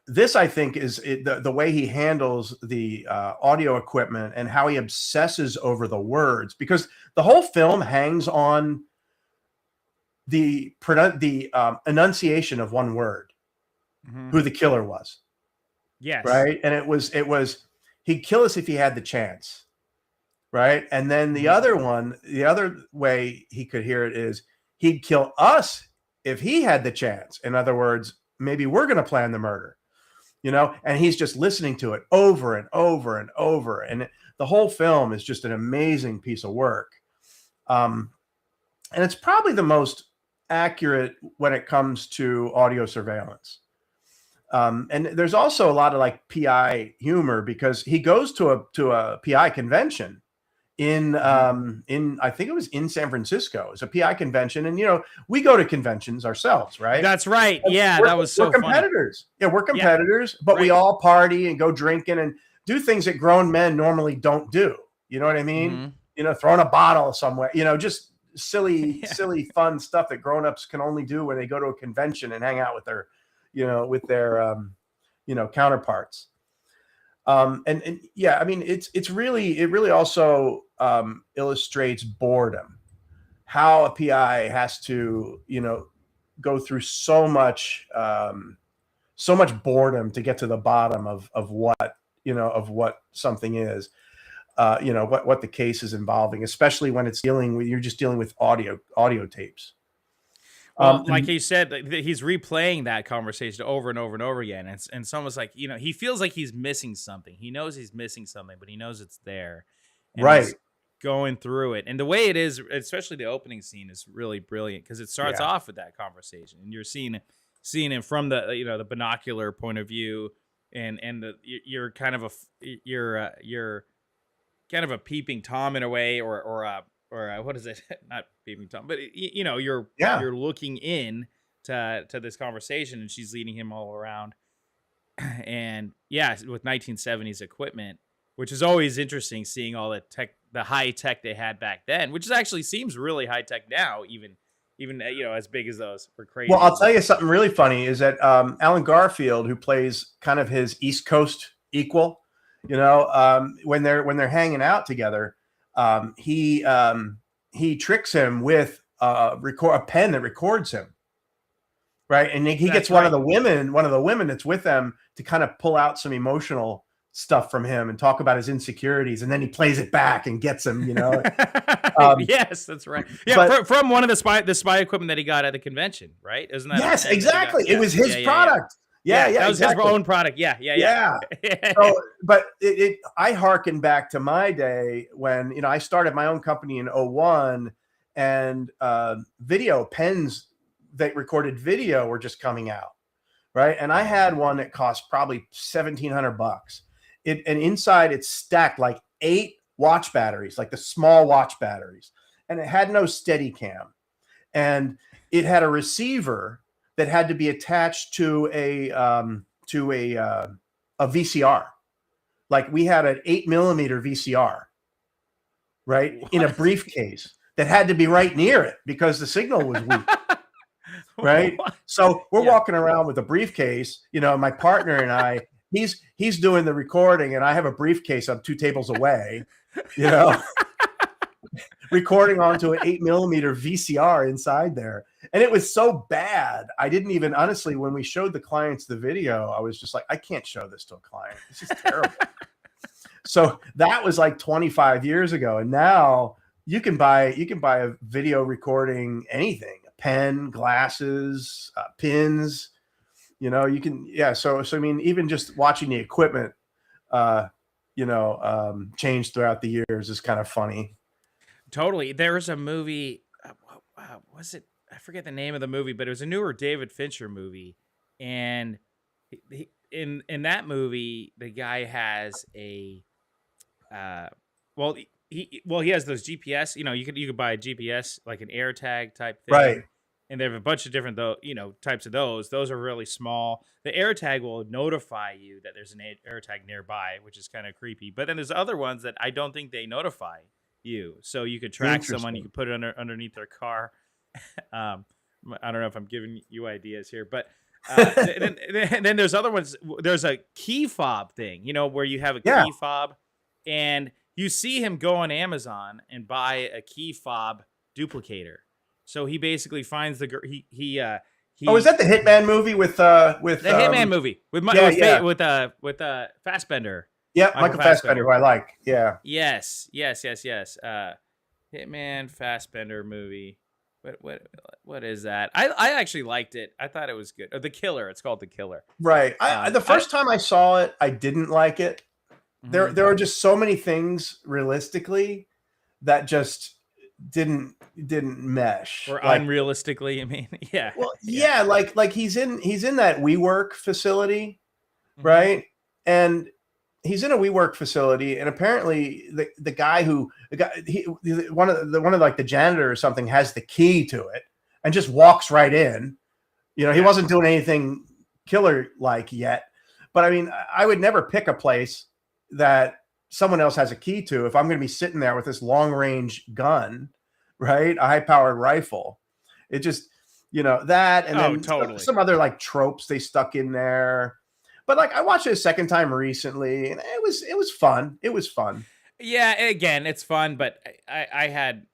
this, I think, is the way he handles the audio equipment and how he obsesses over the words, because the whole film hangs on the enunciation of one word, who the killer was. Yes. Right. And it was he'd kill us if he had the chance. Right. And then the other way he could hear it is he'd kill us if he had the chance. In other words, maybe we're going to plan the murder, and he's just listening to it over and over and over. And the whole film is just an amazing piece of work. And it's probably the most accurate when it comes to audio surveillance. And there's also a lot of like PI humor because he goes to a PI convention in I think it was in San Francisco. It's a PI convention, and we go to conventions ourselves, right? That's right. Yeah, that was so we're competitors. Funny. Yeah, we're competitors, but we all party and go drinking and do things that grown men normally don't do. You know what I mean? Throwing a bottle somewhere. Just silly fun stuff that grown-ups can only do when they go to a convention and hang out with their counterparts. And yeah, I mean, it really also illustrates boredom, how a PI has to, go through so much boredom to get to the bottom of what something is, what the case is involving, especially when you're just dealing with audio tapes. Well, like he said, he's replaying that conversation over and over and over again. And it's almost like, he feels like he's missing something. He knows he's missing something, but he knows it's there. And right. He's going through it. And the way it is, especially the opening scene, is really brilliant because it starts off with that conversation. And you're seeing it from the, the binocular point of view. And you're kind of a peeping Tom in a way, or what is it? Not peeping Tom, but you're looking in to this conversation, and she's leading him all around. And with 1970s equipment, which is always interesting, seeing all the high tech they had back then, which actually seems really high tech now, even as big as those were crazy. Well, I'll tell you something really funny is that Alan Garfield, who plays kind of his East Coast equal, when they're hanging out together, he tricks him with a pen that records him, right? And he gets one of the women that's with them to kind of pull out some emotional stuff from him and talk about his insecurities, and then he plays it back and gets him. Yes, that's right. Yeah, from one of the spy equipment that he got at the convention, right? Isn't that? Yes, exactly. It was his product. Yeah, that was exactly. his own product. Yeah. So, but I hearken back to my day when I started my own company in 2001, and video pens that recorded video were just coming out, right? And I had one that cost probably $1,700. And inside it's stacked like 8 watch batteries, like the small watch batteries, and it had no Steadicam, and it had a receiver that had to be attached to a VCR. Like we had an 8mm VCR, right? What? In a briefcase that had to be right near it because the signal was weak. Right. What? So we're walking around with a briefcase, my partner and I, he's doing the recording and I have a briefcase up 2 tables away, recording onto an 8mm VCR inside there. And it was so bad. I didn't even, honestly, when we showed the clients the video, I was just like, I can't show this to a client. This is terrible. So that was like 25 years ago. And now you can buy a video recording anything, a pen, glasses, pins, you can, So I mean, even just watching the equipment, change throughout the years is kind of funny. Totally. There was a movie, was it? I forget the name of the movie, but it was a newer David Fincher movie. And in that movie, the guy has a, he has those GPS, you could buy a GPS, like an AirTag type thing. Right. And they have a bunch of different, types of those. Those are really small. The AirTag will notify you that there's an AirTag nearby, which is kind of creepy. But then there's other ones that I don't think they notify you. So you could track someone, you could put it underneath their car. I don't know if I'm giving you ideas here, but then there's other ones. There's a key fob thing, where you have a key fob, and you see him go on Amazon and buy a key fob duplicator. So he basically finds the is that the Hitman movie with the Hitman movie with Fassbender? Yeah, Michael Fassbender, who I like. Yeah. Yes. Hitman Fassbender movie. What is that? I actually liked it. I thought it was good. The Killer. It's called The Killer. Right. The first time I saw it, I didn't like it. there are just so many things realistically that just didn't mesh. Or like, unrealistically, I mean, yeah. well, yeah, like he's in that WeWork facility, Mm-hmm. right? And he's in a WeWork facility, and apparently the guy one of like the janitor or something has the key to it and just walks right in. You know, he wasn't doing anything killer like yet, but I mean, I would never pick a place that someone else has a key to if I'm going to be sitting there with this long range gun, right? A high powered rifle. It just, you know, that, and then totally. some other like tropes they stuck in there. But like, I watched it a second time recently, and it was fun. It was fun. Yeah, again, it's fun, but I had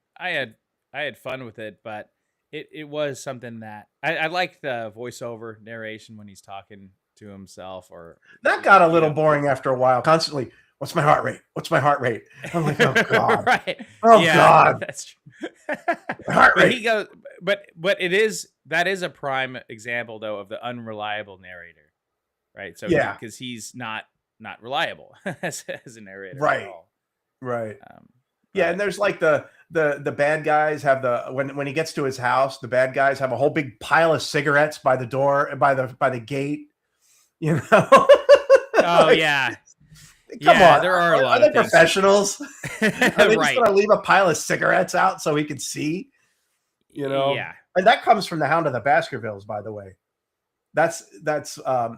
fun with it, but it was something that I like the voiceover narration when he's talking to himself, or that got a little boring after a while. Constantly, what's my heart rate? What's my heart rate? I'm like, oh god, right? Oh yeah, god, that's true. heart But rate. he goes, but that is a prime example though of the unreliable narrator, right? So Yeah. because he's not reliable as a narrator, Right. At all. Right. Yeah, and there's like the bad guys have when he gets to his house, the bad guys have a whole big pile of cigarettes by the door, by the gate. You know? Oh Like, yeah. Come on, there are a lot they of things. professionals? Are they just Right. going to leave a pile of cigarettes out so he can see? You know? Yeah. And that comes from the Hound of the Baskervilles, by the way. That's how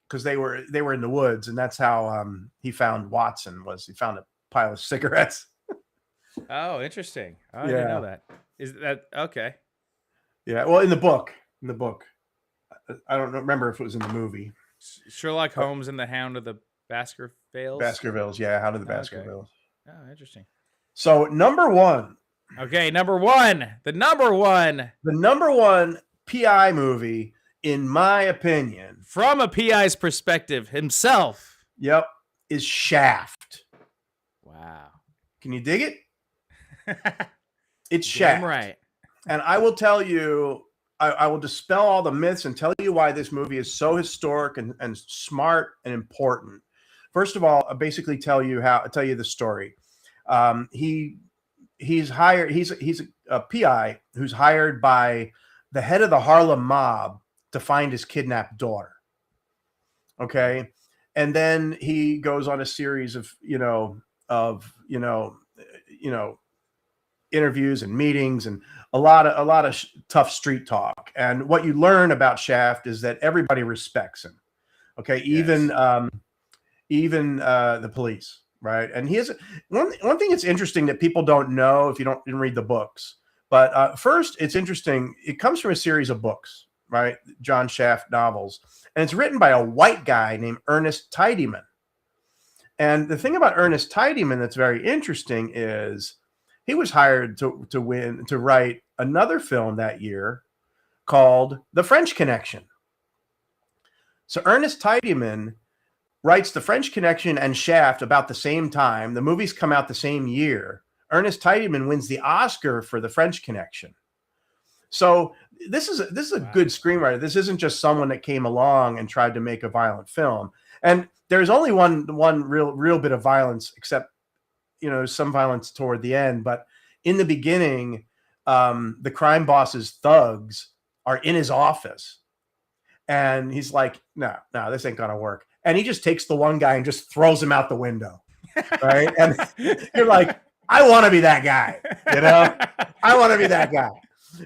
because they were in the woods, and that's how he found Watson. He found a pile of cigarettes. Oh, interesting. Oh, I didn't know that. Is that okay? Yeah, well, in the book, I don't remember if it was in the movie. Sherlock Holmes and the Hound of the Baskervilles. Baskervilles, yeah, Hound of the Okay. Baskervilles. Oh, interesting. So number one, Okay, number one, the number one PI movie, in my opinion, from a PI's perspective himself. Yep, is Shaft. Wow. Can you dig it? It's Damn Shaft. right. And I will tell you, I will dispel all the myths and tell you why this movie is so historic and smart and important. First of all, I'll basically tell you the story. He's hired. He's a PI who's hired by the head of the Harlem mob to find his kidnapped daughter. Okay, and then he goes on a series of interviews and meetings and a lot of tough street talk. And what you learn about Shaft is that everybody respects him. Okay, even the police, right? And he has one thing that's interesting that people don't know if you didn't read the books. But first, it's interesting. It comes from a series of books, right? John Shaft novels, and it's written by a white guy named Ernest Tidyman. And the thing about Ernest Tidyman that's very interesting is he was hired to write another film that year called The French Connection. So Ernest Tidyman writes The French Connection and Shaft about the same time. The movies come out the same year. Ernest Tidyman wins the Oscar for The French Connection. So this is a Wow. good screenwriter. This isn't just someone that came along and tried to make a violent film. And there's only one real bit of violence, except some violence toward the end. But in the beginning, the crime boss's thugs are in his office, and he's like, "No, this ain't gonna work." And he just takes the one guy and just throws him out the window, right? And you're like, I want to be that guy, I want to be that guy,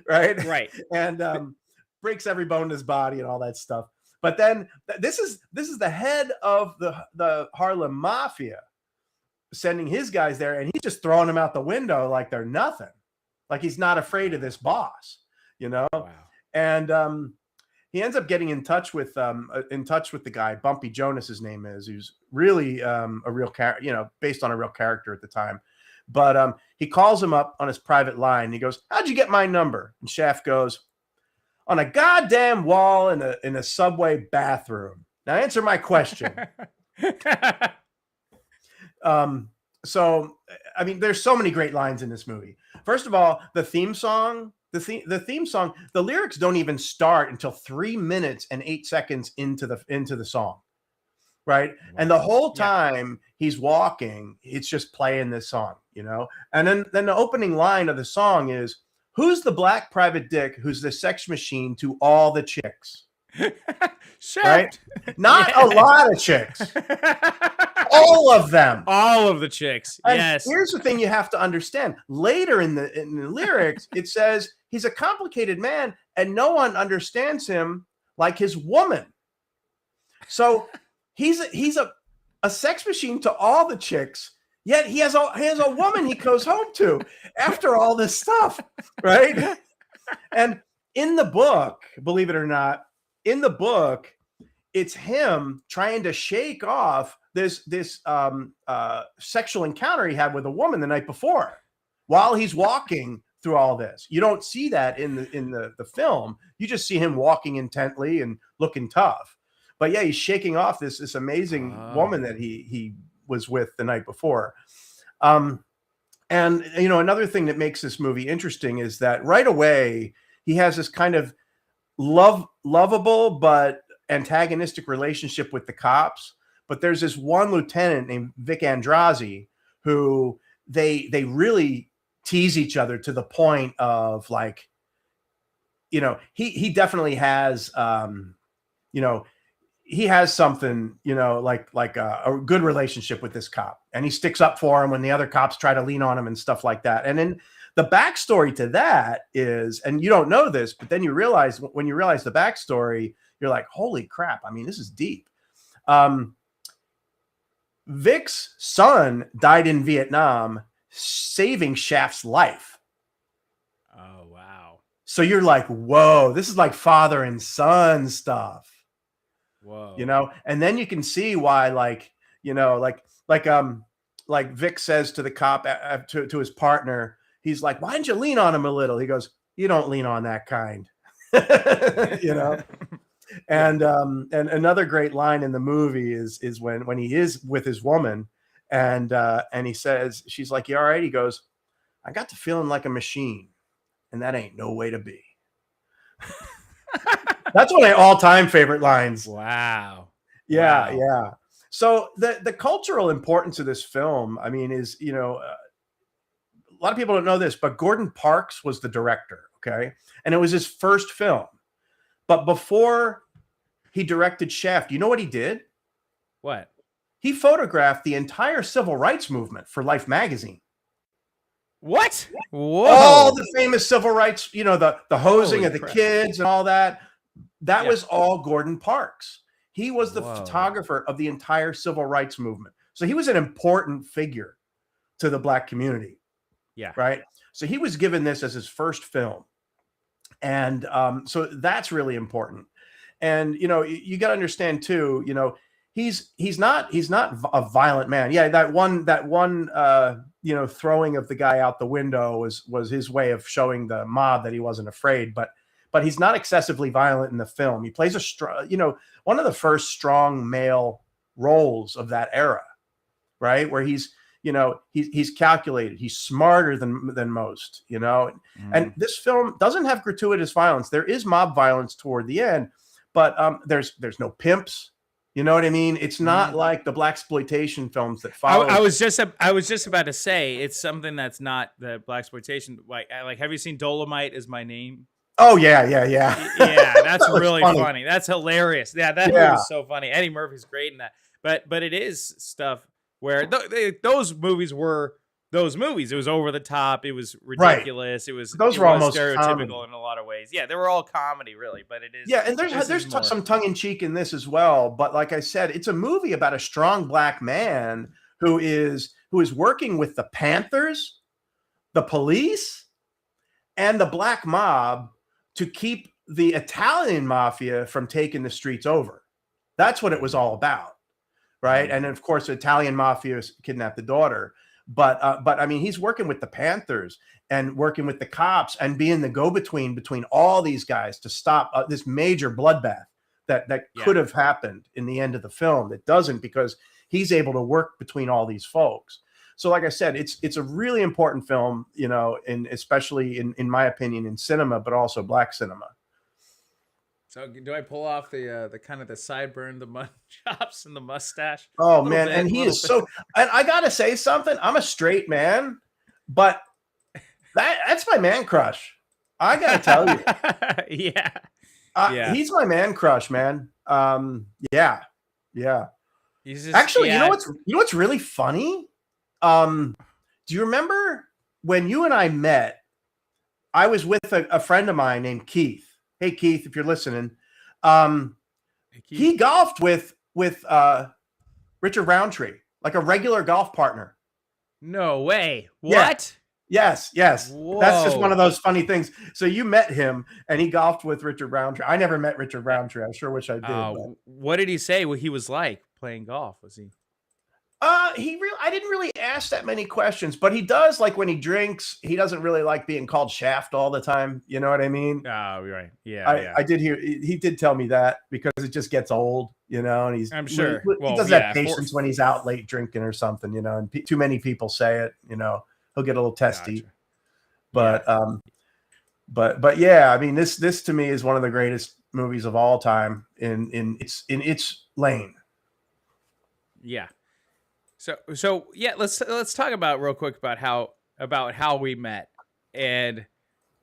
right? Right. And breaks every bone in his body and all that stuff. But then this is the head of the Harlem Mafia sending his guys there, and he's just throwing them out the window like they're nothing, like he's not afraid of this boss, Wow. And he ends up getting in touch with the guy, Bumpy Jonas, his name is, who's really a real character, based on a real character at the time. But he calls him up on his private line. And he goes, "How'd you get my number?" And Shaft goes, "On a goddamn wall in a subway bathroom. Now answer my question." So, I mean, there's so many great lines in this movie. First of all, the theme song, the lyrics don't even start until 3 minutes and 8 seconds into the song. right? And the Wow. whole Yeah. time he's walking, it's just playing this song, you know? And then the opening line of the song is, who's the black private dick who's the sex machine to all the chicks, right? Shaft. Not a Yes. lot of chicks, all of them. All of the chicks. And Yes. here's the thing you have to understand. Later in the lyrics, it says he's a complicated man and no one understands him like his woman. So he's a sex machine to all the chicks, yet he has a woman he goes home to after all this stuff, right? And in the book, believe it or not, in the book, it's him trying to shake off this sexual encounter he had with a woman the night before while he's walking through all this. You don't see that in the film. You just see him walking intently and looking tough. But yeah, he's shaking off this amazing woman that he was with the night before. And you know, another thing that makes this movie interesting is that right away he has this kind of lovable but antagonistic relationship with the cops. But there's this one lieutenant named Vic Andrazi who they really tease each other to the point of, like, you know, he definitely has you know, he has something, you know, like a good relationship with this cop, and he sticks up for him when the other cops try to lean on him and stuff like that. And then the backstory to that is, and you don't know this, but then you realize, when you realize the backstory, you're like, holy crap. I mean, this is deep. Vic's son died in Vietnam, saving Shaft's life. Oh, wow. So you're like, whoa, this is like father and son stuff. Whoa. You know, and then you can see why, like, you know, like Vic says to the cop, to his partner, he's like, why didn't you lean on him a little? He goes, you don't lean on that kind. You know. And another great line in the movie is when he is with his woman, and he says, she's like, you all right? He goes, I got to feeling like a machine, and that ain't no way to be. That's one of my all-time favorite lines. Wow. Yeah, Wow. yeah. So the cultural importance of this film, I mean, is, you know, a lot of people don't know this, but Gordon Parks was the director, okay? And it was his first film. But before he directed Shaft, you know what he did? What? He photographed the entire civil rights movement for Life magazine. What? Whoa. All the famous civil rights, you know, the hosing Holy of the crap. kids and all that. That Yeah. was all Gordon Parks. He was the Whoa. photographer of the entire civil rights movement. So he was an important figure to the Black community. Yeah. Right. So he was given this as his first film. And so that's really important. And, you know, you got to understand too, you know, he's not a violent man. Yeah. That one, you know, throwing of the guy out the window was his way of showing the mob that he wasn't afraid, but he's not excessively violent in the film. He plays you know, one of the first strong male roles of that era, right? Where he's, you know, he's calculated, he's smarter than most, you know. And this film doesn't have gratuitous violence. There is mob violence toward the end, but there's no pimps. You know what I mean? It's not like the blaxploitation films that follow. I was just about to say, it's something that's not the blaxploitation. Like, have you seen Dolomite Is My Name? Oh yeah. Yeah, that's That was really funny. That's hilarious. Yeah, that movie's so funny. Eddie Murphy's great in that. But it is stuff where those movies were those movies. It was over the top. It was ridiculous. Right. Those were almost stereotypical comedy in a lot of ways. Yeah, they were all comedy, really. But it is. Yeah, and there's some tongue in cheek in this as well. But like I said, it's a movie about a strong Black man who is working with the Panthers, the police, and the Black mob to keep the Italian mafia from taking the streets over. That's what it was all about, right? And of course, the Italian mafia kidnapped the daughter. But I mean, he's working with the Panthers and working with the cops and being the go-between between all these guys to stop this major bloodbath that could have happened in the end of the film. It doesn't, because he's able to work between all these folks. So like I said, it's a really important film, you know, especially in my opinion, in cinema, but also Black cinema. So do I pull off the kind of the sideburn, the mud chops, and the mustache? Oh A little man, bit, and he little is bit. so. And I gotta say something. I'm a straight man, but that's my man crush. I gotta tell you, Yeah, yeah. he's my man crush, man. Yeah, yeah. He's just Actually, yeah. you know what's really funny? Do you remember when you and I met? I was with a friend of mine named Keith. Hey Keith, if you're listening, he golfed with Richard Roundtree, like a regular golf partner. No way. Yeah. What? Yes. That's just one of Whoa. those funny things. So you met him, and he golfed with Richard Roundtree. I never met Richard Roundtree. I sure wish I did. But. What did he say? What he was like playing golf? Was he? I didn't really ask that many questions, but he does, like, when he drinks, he doesn't really like being called Shaft all the time. You know what I mean? Oh, right. Yeah. I did hear he did tell me that because it just gets old, you know, and I'm sure. He doesn't have patience when he's out late drinking or something, you know, and too many people say it, you know, he'll get a little testy. Gotcha. But yeah, I mean, this to me is one of the greatest movies of all time in its lane. Yeah. So yeah, let's talk about real quick about how we met, and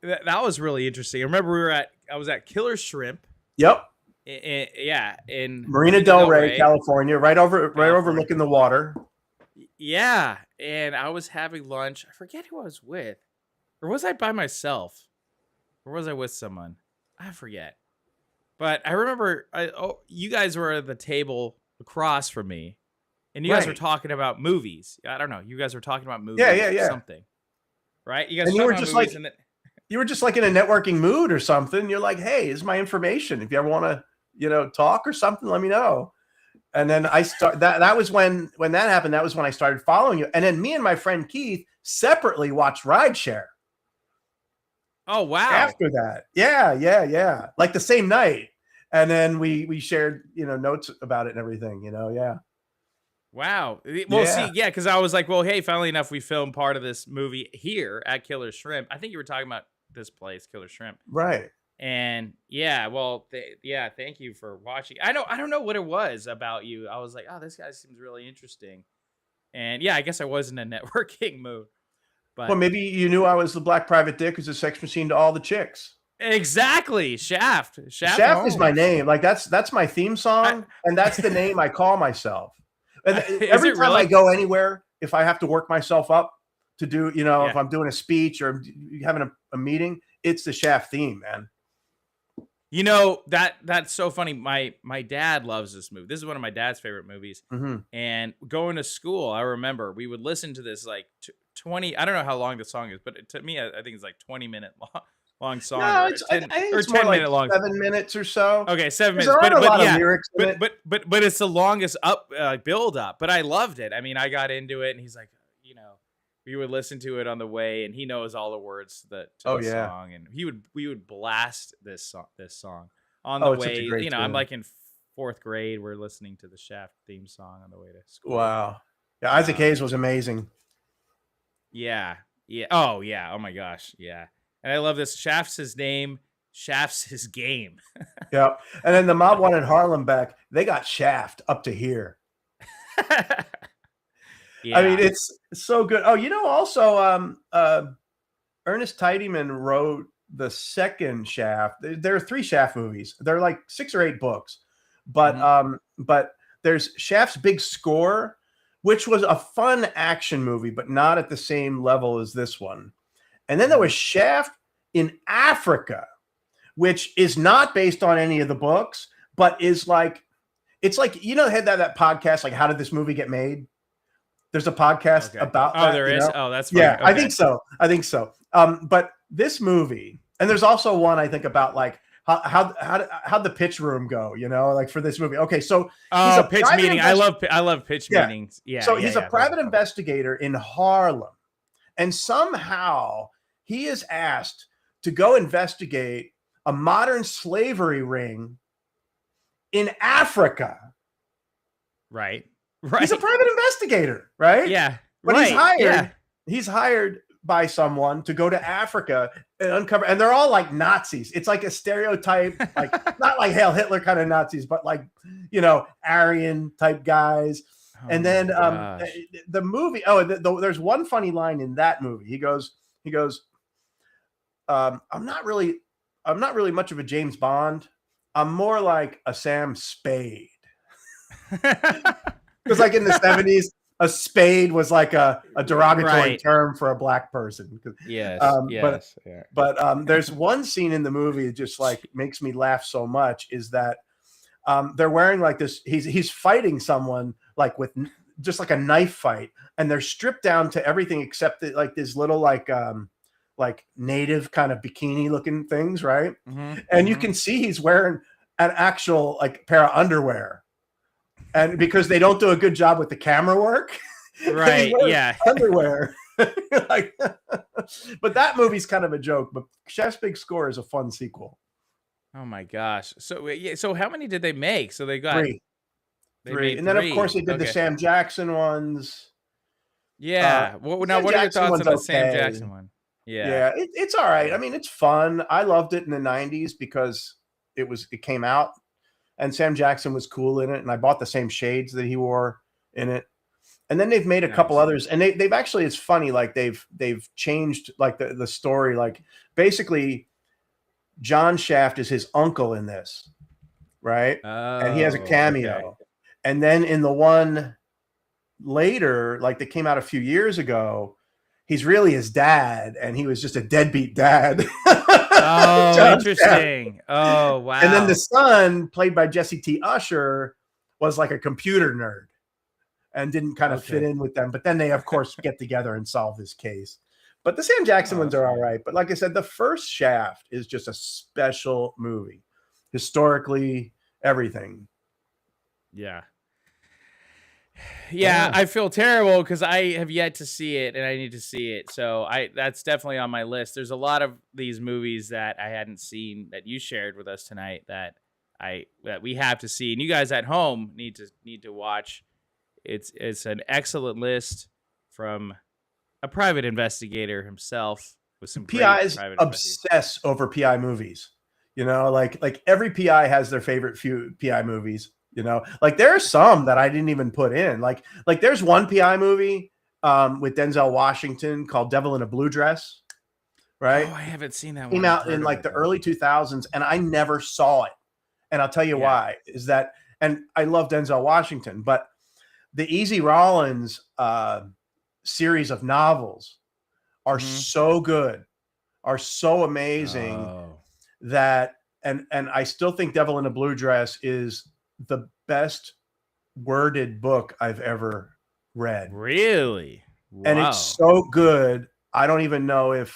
that was really interesting. I remember I was at Killer Shrimp. Yep. In Marina Del Rey, California, right overlooking the water. Yeah, and I was having lunch. I forget who I was with, or was I by myself, or was I with someone? I forget. But I remember, you guys were at the table across from me. And you guys were talking about movies. I don't know. You guys were talking about movies. Yeah. Something. Right? You guys were just like, you were just like in a networking mood or something. You're like, hey, this is my information. If you ever want to, you know, talk or something, let me know. And then that was when that happened. That was when I started following you. And then me and my friend Keith separately watched Rideshare. Oh, wow. After that. Yeah. Like the same night. And then we shared, you know, notes about it and everything, you know. Yeah. Wow. Well, see, yeah, because I was like, well, hey, funnily enough, we filmed part of this movie here at Killer Shrimp. I think you were talking about this place, Killer Shrimp. Right. And yeah, well, thank you for watching. I don't know what it was about you. I was like, oh, this guy seems really interesting. And yeah, I guess I was in a networking mood. But well, maybe you knew I was the Black Private Dick who's a sex machine to all the chicks. Exactly. Shaft is my name. Like that's my theme song, and that's the name I call myself. And every time I go anywhere, if I have to work myself up to do, you know, if I'm doing a speech or having a meeting, it's the Shaft theme, man. You know, that's so funny. My dad loves this movie. This is one of my dad's favorite movies. Mm-hmm. And going to school, I remember we would listen to this like 20. I don't know how long the song is, but to me, I think it's like 20-minute long song. No, I think it's 10-minute long. 7 minutes or so. Okay, 7 minutes. There aren't a lot of lyrics in it. But it's the longest build up. But I loved it. I mean, I got into it, and he's like, you know, we would listen to it on the way, and he knows all the words to the song, and we would blast this song on the way. You know, I'm like in 4th grade. We're listening to the Shaft theme song on the way to school. Wow. Yeah, Isaac Hayes was amazing. Yeah. Oh yeah. Oh my gosh. Yeah. And I love this. Shaft's his name. Shaft's his game. Yeah. And then the Mob One in Harlem back, they got Shaft up to here. Yeah. I mean, it's so good. Oh, you know, also Ernest Tidyman wrote the second Shaft. There are 3 Shaft movies. They're like 6 or 8 books. But there's Shaft's Big Score, which was a fun action movie, but not at the same level as this one. And then there was Shaft in Africa, which is not based on any of the books, but is like, it's like, you know, had that podcast, like How Did This Movie Get Made? There's a podcast about that. There is? Know? Oh, that's funny. Yeah, okay. I think so. But this movie, and there's also one I think about like how'd the pitch room go, you know, like for this movie. Okay, so he's a pitch meeting. I love pitch meetings. Yeah. So he's a private investigator in Harlem, and somehow he is asked to go investigate a modern slavery ring in Africa. Right. He's a private investigator, right? Yeah. But right. he's hired. Yeah. He's hired by someone to go to Africa and uncover, and they're all like Nazis. It's like a stereotype, like not like Hail Hitler kind of Nazis, but like, Aryan type guys. Oh And then my gosh. the movie, there's one funny line in that movie. He goes, I'm not really much of a James Bond. I'm more like a Sam Spade. Because like in the 70s, a spade was like a derogatory term for a black person. Yes. But there's one scene in the movie that just like makes me laugh so much, is that they're wearing like this. He's fighting someone like with just like a knife fight, and they're stripped down to everything except like this little like native kind of bikini looking things, right? Mm-hmm. And you can see he's wearing an actual like pair of underwear. And because they don't do a good job with the camera work, right? Yeah, underwear. Like, but that movie's kind of a joke. But Chef's Big Score is a fun sequel. Oh my gosh! So yeah, so how many did they make? So they got three, and then of course they did the Sam Jackson ones. Yeah. Well, now what are your thoughts on the Sam Jackson one? Yeah, it's all right. I mean, it's fun. I loved it in the '90s because it came out. And Sam Jackson was cool in it, and I bought the same shades that he wore in it. And then they've made a couple others, and they've actually, it's funny, like they've changed like the story. Like basically, John Shaft is his uncle in this, right? And he has a cameo. Okay. And then in the one later, like that came out a few years ago, he's really his dad, and he was just a deadbeat dad. Oh, interesting. Shaft. Oh, wow. And then the son, played by Jesse T. Usher, was like a computer nerd and didn't kind of fit in with them. But then they, of course, get together and solve this case. But the Sam Jackson ones are all right. But like I said, the first Shaft is just a special movie. Historically, everything. Yeah. Yeah, I feel terrible because I have yet to see it and I need to see it. So that's definitely on my list. There's a lot of these movies that I hadn't seen that you shared with us tonight that we have to see, and you guys at home need to watch. It's an excellent list from a private investigator himself with some PIs obsess over PI movies. Like every PI has their favorite few PI movies. Like there are some that I didn't even put in. Like there's one PI movie with Denzel Washington called Devil in a Blue Dress, right? Oh, I haven't seen that one. Came out in like the early 2000s, and I never saw it. And I'll tell you why. Is that, and I love Denzel Washington, but the Easy Rollins series of novels are so good, are so amazing that, and I still think Devil in a Blue Dress is the best worded book I've ever read. Really? Wow. And it's so good. I don't even know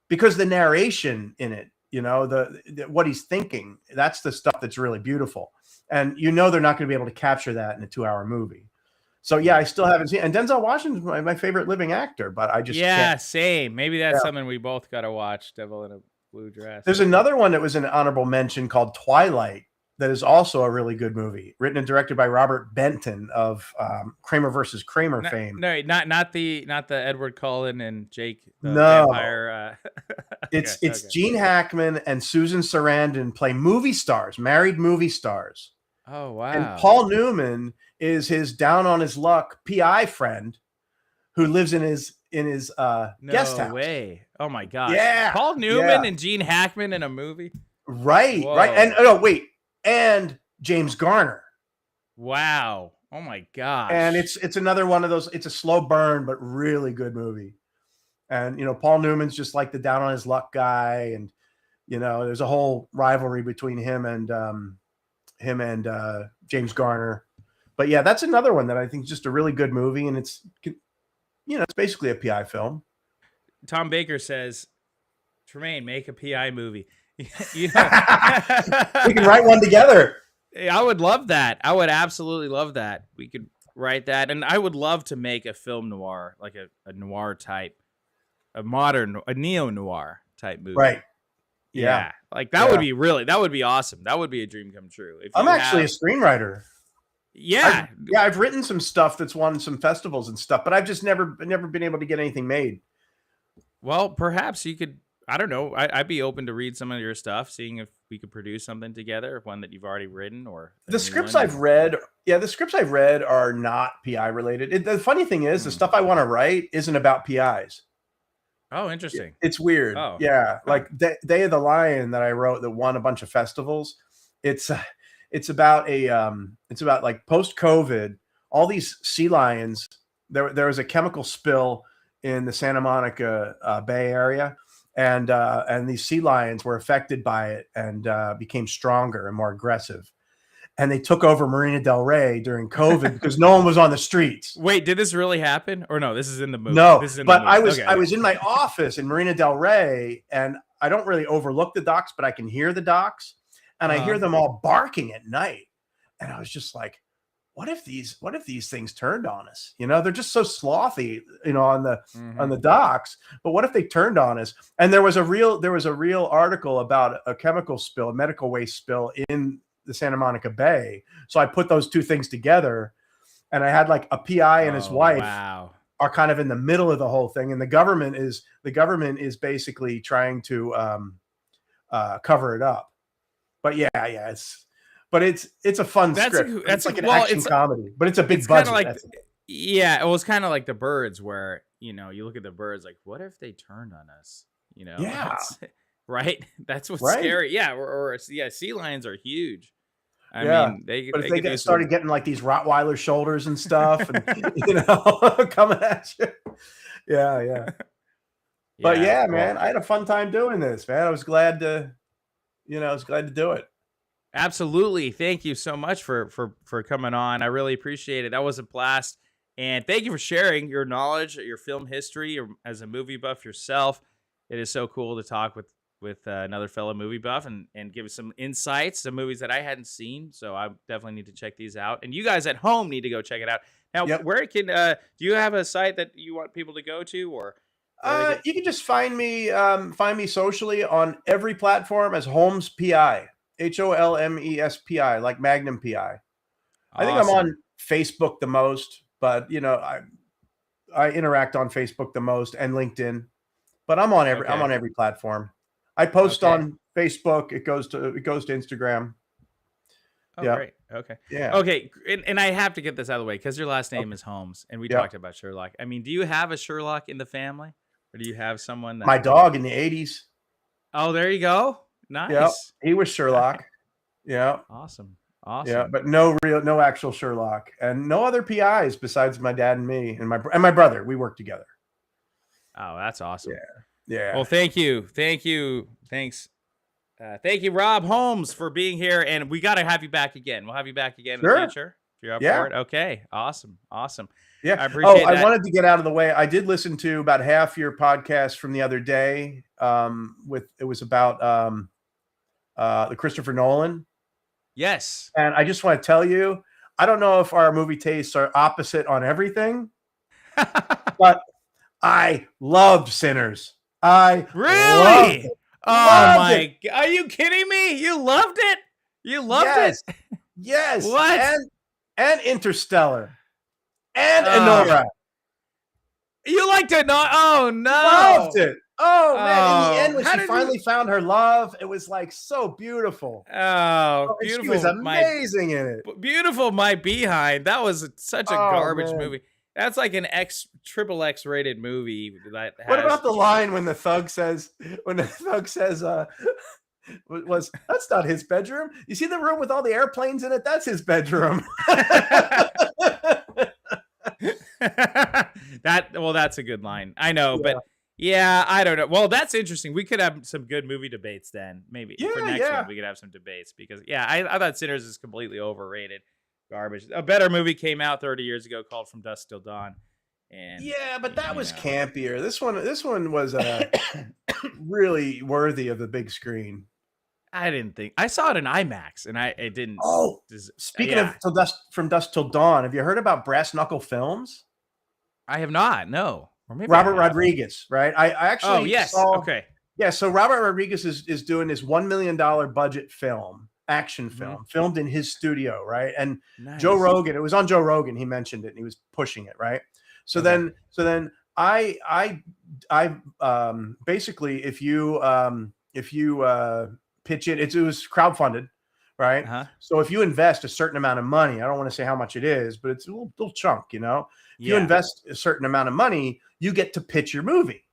because the narration in it, the what he's thinking, that's the stuff that's really beautiful. And they're not going to be able to capture that in a 2-hour movie. So yeah, I still haven't seen it. And Denzel Washington's my favorite living actor, but I just can't. Same. Maybe that's something we both got to watch, Devil in a Blue Dress. There's another one that was an honorable mention called Twilight. That is also a really good movie, written and directed by Robert Benton of Kramer versus Kramer fame. No, not the Edward Cullen and Jake the Vampire. It's Gene Hackman and Susan Sarandon play married movie stars. Oh wow! And Paul Newman is his down on his luck PI friend who lives in his guest house. No way! Oh my gosh! Yeah, Paul Newman and Gene Hackman in a movie. Right, Whoa. Right, and James Garner. Wow. Oh my gosh. And it's another one of those, it's a slow burn, but really good movie. And, Paul Newman's just like the down on his luck guy. And, there's a whole rivalry between him and James Garner. But yeah, that's another one that I think is just a really good movie. And it's basically a PI film. Tom Baker says, Tremain, make a PI movie. We can write one together. I would love that. I would absolutely love that. We could write that, and I would love to make a film noir, like a noir type, a neo noir type movie. Right. Yeah. Like that would be that would be awesome. That would be a dream come true. I'm actually a screenwriter. Yeah. I've written some stuff that's won some festivals and stuff, but I've just never been able to get anything made. Well, perhaps you could. I don't know. I'd be open to read some of your stuff, seeing if we could produce something together, one that you've already written or a The new scripts one. I've read, yeah, the scripts I've read are not PI related. The funny thing is, the stuff I want to write isn't about PIs. Oh, interesting. It's weird. Oh, Yeah, huh. like Day of the Lion that I wrote that won a bunch of festivals. It's about it's about like post COVID, all these sea lions. There was a chemical spill in the Santa Monica Bay Area, and these sea lions were affected by it and became stronger and more aggressive. And they took over Marina Del Rey during COVID because no one was on the streets. Wait, did this really happen? Or no, this is in the movie. No, This is in but the movie. I was in my office in Marina Del Rey, and I don't really overlook the docks, but I can hear the docks, and I hear them all barking at night. And I was just like, what if these things turned on us? You know, they're just so slothy, you know, on the docks. But what if they turned on us? And there was a real article about a chemical spill, a medical waste spill in the Santa Monica Bay. So I put those two things together, and I had like a PI and his wife are kind of in the middle of the whole thing, and the government is basically trying to cover it up. But it's a fun script. It's like an action comedy, but it's a big budget. Like, it was kind of like The Birds, where you look at the birds, like, what if they turned on us? Yeah. Right. That's what's scary. Yeah. Or sea lions are huge. I mean, but if they started getting like these Rottweiler shoulders and stuff, and coming at you. Yeah. But man, I had a fun time doing this, man. I was glad to do it. Absolutely. Thank you so much for coming on. I really appreciate it. That was a blast. And thank you for sharing your knowledge, your film history as a movie buff yourself. It is so cool to talk with another fellow movie buff and give some insights to movies that I hadn't seen. So I definitely need to check these out. And you guys at home need to go check it out. Now, where can do you have a site that you want people to go to, or you can just find me socially on every platform as Holmes PI, HOLMESPI, like Magnum PI. I think I'm on Facebook the most, but I interact on Facebook the most and LinkedIn, but I'm on every platform. I post on Facebook. It goes to Instagram. Oh, great. Okay. Yeah. Okay. And I have to get this out of the way because your last name is Holmes, and we talked about Sherlock. I mean, do you have a Sherlock in the family, or do you have someone that... My dog in the 80s. Oh, there you go. Nice. Yeah, he was Sherlock. Yeah. Awesome. Yeah, but no actual Sherlock, and no other PIs besides my dad and me and my brother. We work together. Oh, that's awesome. Yeah. Well, thank you. Thanks. Thank you, Rob Holmes, for being here, and we got to have you back again. We'll have you back again in the future. If you're up for it. Okay. Awesome. Yeah. I appreciate that. I wanted to get out of the way. I did listen to about half your podcast from the other day. It was about the Christopher Nolan. Yes. And I just want to tell you, I don't know if our movie tastes are opposite on everything, but I loved Sinners. I really? Oh my God. Are you kidding me? You loved it? You loved it? Yes. What? And Interstellar. And Enora. You liked it? No. Oh, no. Loved it. Oh, man. In the end, when she finally found her love, it was like so beautiful. Oh, beautiful. She was amazing in it. Beautiful, my behind. That was such a garbage movie. That's like an triple X rated movie. What about the line when the thug says, that's not his bedroom. You see the room with all the airplanes in it? That's his bedroom. That's a good line. I know, but I don't know. Well, that's interesting. We could have some good movie debates then. Maybe for next one we could have some debates because I thought Sinners is completely overrated. Garbage. A better movie came out 30 years ago called From Dusk Till Dawn. And but that was campier. This one was really worthy of the big screen. I didn't think I saw it in IMAX, and I didn't. Oh, speaking of From Dusk Till Dawn, have you heard about Brass Knuckle Films? I have not. No. Or maybe Robert Rodriguez, right? I actually. Oh yes. Okay. Yeah. So Robert Rodriguez is doing this $1 million budget action film, filmed in his studio, right? And Joe Rogan. It was on Joe Rogan. He mentioned it, and he was pushing it, right? So then I basically, if you pitch it, it was crowdfunded, right? Uh-huh. So if you invest a certain amount of money, I don't want to say how much it is, but it's a little chunk, you know. If you Yeah. invest a certain amount of money, you get to pitch your movie,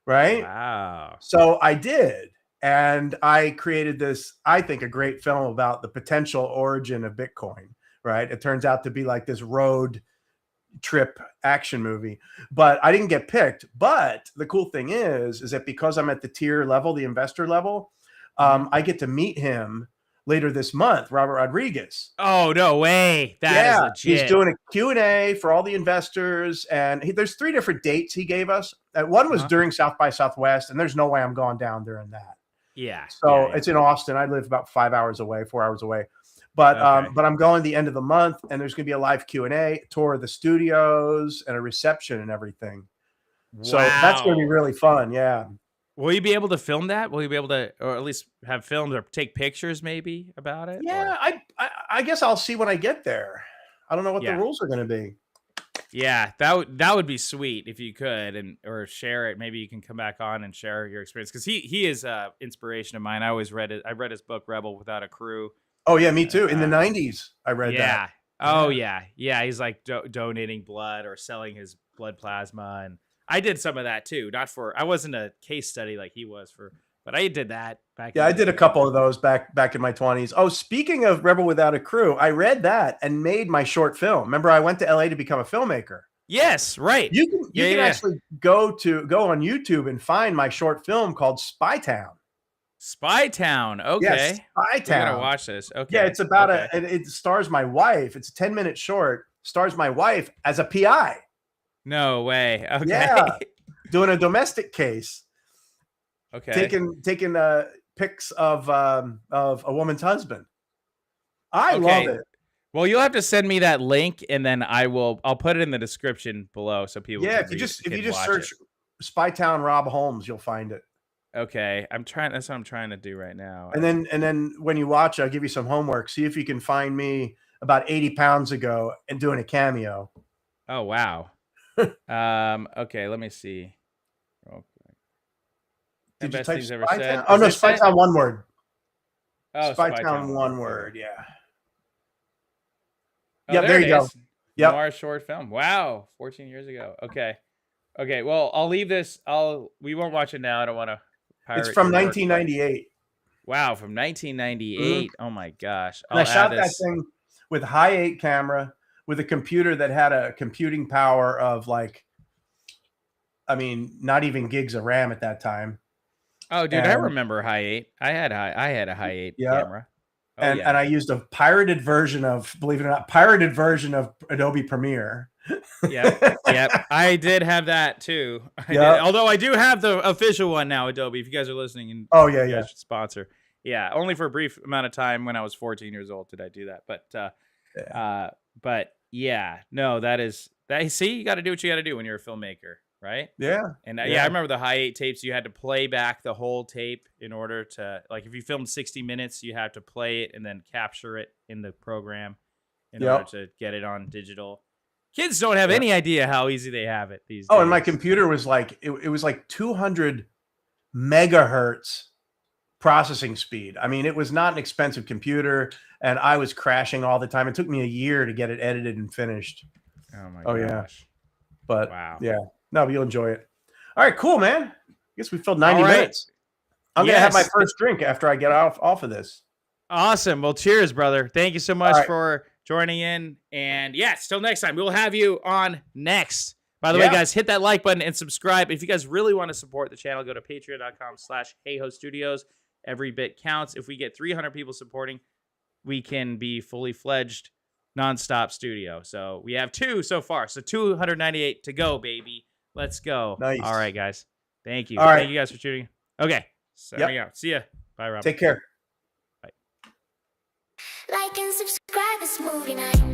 right? Wow. So I did, and I created this, I think, a great film about the potential origin of Bitcoin, right? It turns out to be like this road trip action movie, but I didn't get picked. But the cool thing is that because I'm at the tier level, the investor level, I get to meet him later this month, Robert Rodriguez. Oh, no way. That is legit. He's doing a Q&A for all the investors, and there's 3 different dates he gave us. One was during South by Southwest, and there's no way I'm going down during that. Yeah. So it's in Austin. I live about 4 hours away. But but I'm going the end of the month, and there's going to be a live Q&A, tour of the studios, and a reception and everything. Wow. So that's going to be really fun. Yeah. Will you be able to film that? Will you be able to, or at least have filmed or take pictures maybe about it? Yeah, I guess I'll see when I get there. I don't know what the rules are going to be. Yeah, that would be sweet if you could, or share it. Maybe you can come back on and share your experience, because he is inspiration of mine. I read his book Rebel Without a Crew. Oh yeah, me too. In the 90s, I read that. Oh yeah. He's like donating blood or selling his blood plasma, and I did some of that too. I wasn't a case study like he was but I did that back. Yeah, I did a couple of those back in my 20s. Oh, speaking of Rebel Without a Crew, I read that and made my short film. Remember, I went to LA to become a filmmaker. Yes, right. You can actually go on YouTube and find my short film called Spy Town. Spy Town. Okay. Yes, Spy Town. I'm gonna watch this. Okay. Yeah, it's about it stars my wife. It's a 10-minute short. Stars my wife as a PI. No way. Okay. Yeah. Doing a domestic case. Okay. Taking pics of a woman's husband. I love it. Well, you'll have to send me that link, and then I'll put it in the description below so people. Yeah, if you just search Spy Town Rob Holmes, you'll find it. Okay, that's what I'm trying to do right now. And then when you watch, I'll give you some homework. See if you can find me about 80 pounds ago and doing a cameo. Oh wow. Okay, let me see. Real quick. Did you type Spy Town? said? Oh no, Spy Town one word. Oh, Spy Town one word. Yeah. Oh, yeah, there you go. Yeah. Noir short film. Wow, 14 years ago. Okay. Well, I'll leave this. We won't watch it now. I don't want to. It's from 1998. Wow, from 1998. Oh my gosh. And I shot that thing with Hayhoe camera with a computer that had a computing power of not even gigs of RAM at that time. Oh, dude, I remember Hayhoe. I had a Hayhoe camera. Oh, and I used a pirated version of, believe it or not, Adobe Premiere. Yep. I did have that too. Although I do have the official one now, Adobe. If you guys are listening, and you guys should sponsor. Yeah, only for a brief amount of time when I was 14 years old did I do that. But no, that is that. See, you got to do what you got to do when you're a filmmaker, right? Yeah. And I remember the Hayhoe tapes. You had to play back the whole tape in order to, like, if you filmed 60 minutes, you have to play it and then capture it in the program in order to get it on digital. Kids don't have any idea how easy they have it these days. Oh, and my computer was like, it was like 200 megahertz processing speed. I mean, it was not an expensive computer, and I was crashing all the time. It took me a year to get it edited and finished. Oh my gosh. Yeah. But wow. Yeah. No, but you'll enjoy it. All right, cool, man. I guess we filled 90 minutes. I'm going to have my first drink after I get off of this. Awesome. Well, cheers, brother. Thank you so much for joining in. And till next time, we'll have you on next. By the way, guys, hit that like button and subscribe. If you guys really want to support the channel, go to patreon.com/Hayhoe Studios. Every bit counts. If we get 300 people supporting, we can be fully fledged nonstop studio. So we have 2 so far. So 298 to go, baby. Let's go. Nice. All right, guys. Thank you. All right. Thank you guys for tuning in. Okay. So there we go. See ya. Bye, Rob. Take care. Bye. Like and subscribe, it's movie night.